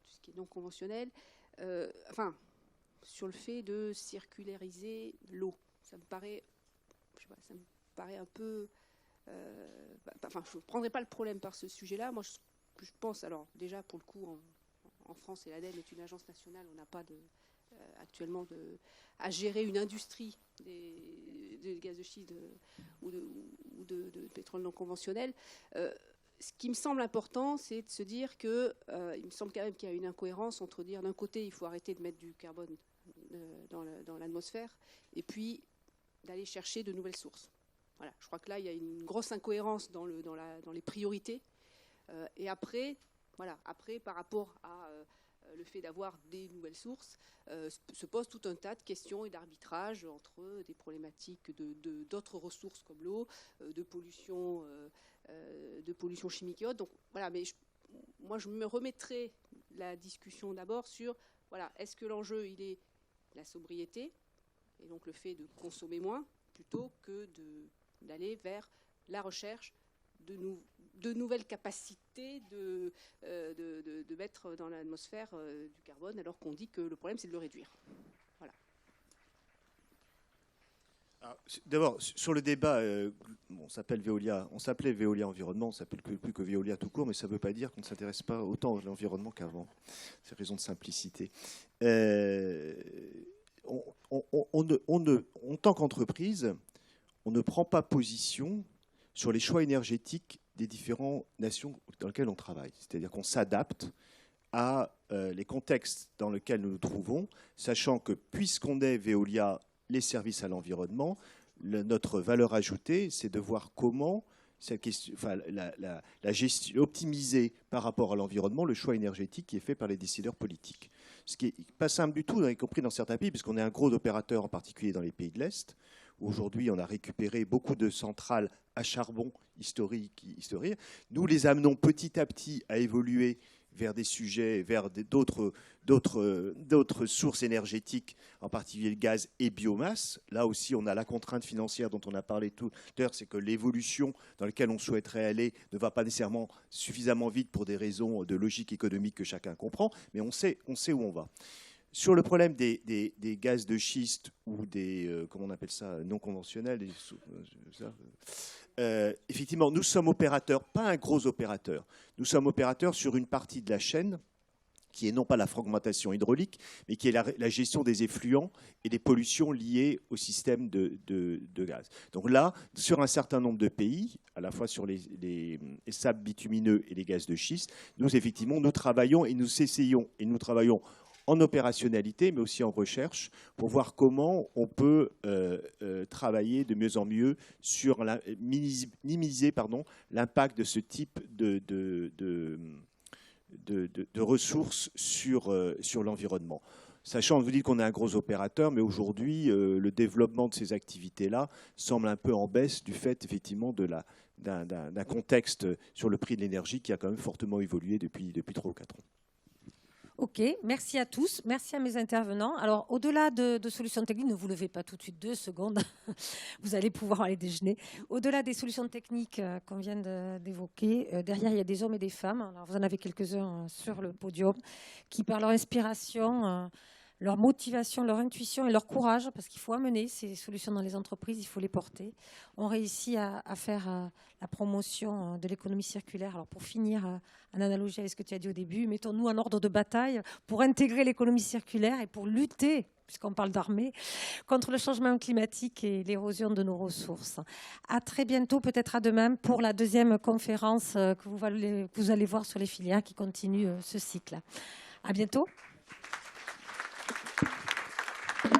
ce qui est non conventionnel, sur le fait de circulariser l'eau. Ça me paraît un peu... je ne prendrai pas le problème par ce sujet-là. Moi, je pense, alors déjà, pour le coup, en France, et l'ADEME est une agence nationale, on n'a pas actuellement à gérer une industrie des gaz de schiste ou de pétrole non conventionnel. Ce qui me semble important, c'est de se dire il me semble quand même qu'il y a une incohérence entre dire d'un côté, il faut arrêter de mettre du carbone dans l'atmosphère, et puis d'aller chercher de nouvelles sources. Voilà, je crois que là, il y a une grosse incohérence dans les priorités. Et après, par rapport à le fait d'avoir des nouvelles sources, se pose tout un tas de questions et d'arbitrage entre des problématiques d'autres ressources comme l'eau, de pollution chimique et autres. Donc voilà, mais moi je me remettrai la discussion d'abord sur est-ce que l'enjeu il est la sobriété et donc le fait de consommer moins plutôt que d'aller vers la recherche de nouvelles capacités de mettre dans l'atmosphère du carbone, alors qu'on dit que le problème, c'est de le réduire. Voilà. D'abord, sur le débat, on s'appelait Veolia Environnement, on ne s'appelle plus que Veolia tout court, mais ça ne veut pas dire qu'on ne s'intéresse pas autant à l'environnement qu'avant. C'est raison de simplicité. En tant qu'entreprise, on ne prend pas position sur les choix énergétiques des différentes nations dans lesquelles on travaille. C'est-à-dire qu'on s'adapte à les contextes dans lesquels nous nous trouvons, sachant que puisqu'on est Veolia, les services à l'environnement, notre valeur ajoutée, c'est de voir comment cette question, la gestion, optimiser par rapport à l'environnement le choix énergétique qui est fait par les décideurs politiques. Ce qui n'est pas simple du tout, y compris dans certains pays, puisqu'on est un gros opérateur, en particulier dans les pays de l'Est. Aujourd'hui, on a récupéré beaucoup de centrales à charbon historiques. Nous les amenons petit à petit à évoluer vers des sujets, vers d'autres sources énergétiques, en particulier le gaz et biomasse. Là aussi, on a la contrainte financière dont on a parlé tout à l'heure, c'est que l'évolution dans laquelle on souhaiterait aller ne va pas nécessairement suffisamment vite pour des raisons de logique économique que chacun comprend, mais on sait où on va. Sur le problème des gaz de schiste ou des, comment on appelle ça, non conventionnels, effectivement, nous sommes opérateurs, pas un gros opérateur, nous sommes opérateurs sur une partie de la chaîne qui est non pas la fragmentation hydraulique, mais qui est la gestion des effluents et des pollutions liées au système de gaz. Donc là, sur un certain nombre de pays, à la fois sur les sables bitumineux et les gaz de schiste, nous, effectivement, nous travaillons et nous essayons et nous travaillons en opérationnalité, mais aussi en recherche, pour voir comment on peut travailler de mieux en mieux sur minimiser l'impact de ce type de ressources sur l'environnement. Sachant, vous dites qu'on est un gros opérateur, mais aujourd'hui, le développement de ces activités-là semble un peu en baisse du fait, effectivement, d'un contexte sur le prix de l'énergie qui a quand même fortement évolué depuis 3 ou 4 ans. Ok, merci à tous, merci à mes intervenants. Alors, au-delà de solutions techniques, ne vous levez pas tout de suite 2 secondes, vous allez pouvoir aller déjeuner. Au-delà des solutions techniques qu'on vient d'évoquer, derrière, il y a des hommes et des femmes. Alors, vous en avez quelques-uns sur le podium qui, par leur inspiration, leur motivation, leur intuition et leur courage, parce qu'il faut amener ces solutions dans les entreprises, il faut les porter, ont réussi à faire la promotion de l'économie circulaire. Alors pour finir, en analogie avec ce que tu as dit au début, mettons-nous en ordre de bataille pour intégrer l'économie circulaire et pour lutter, puisqu'on parle d'armée, contre le changement climatique et l'érosion de nos ressources. À très bientôt, peut-être à demain, pour la 2e conférence que vous allez voir sur les filières qui continue ce cycle. À bientôt.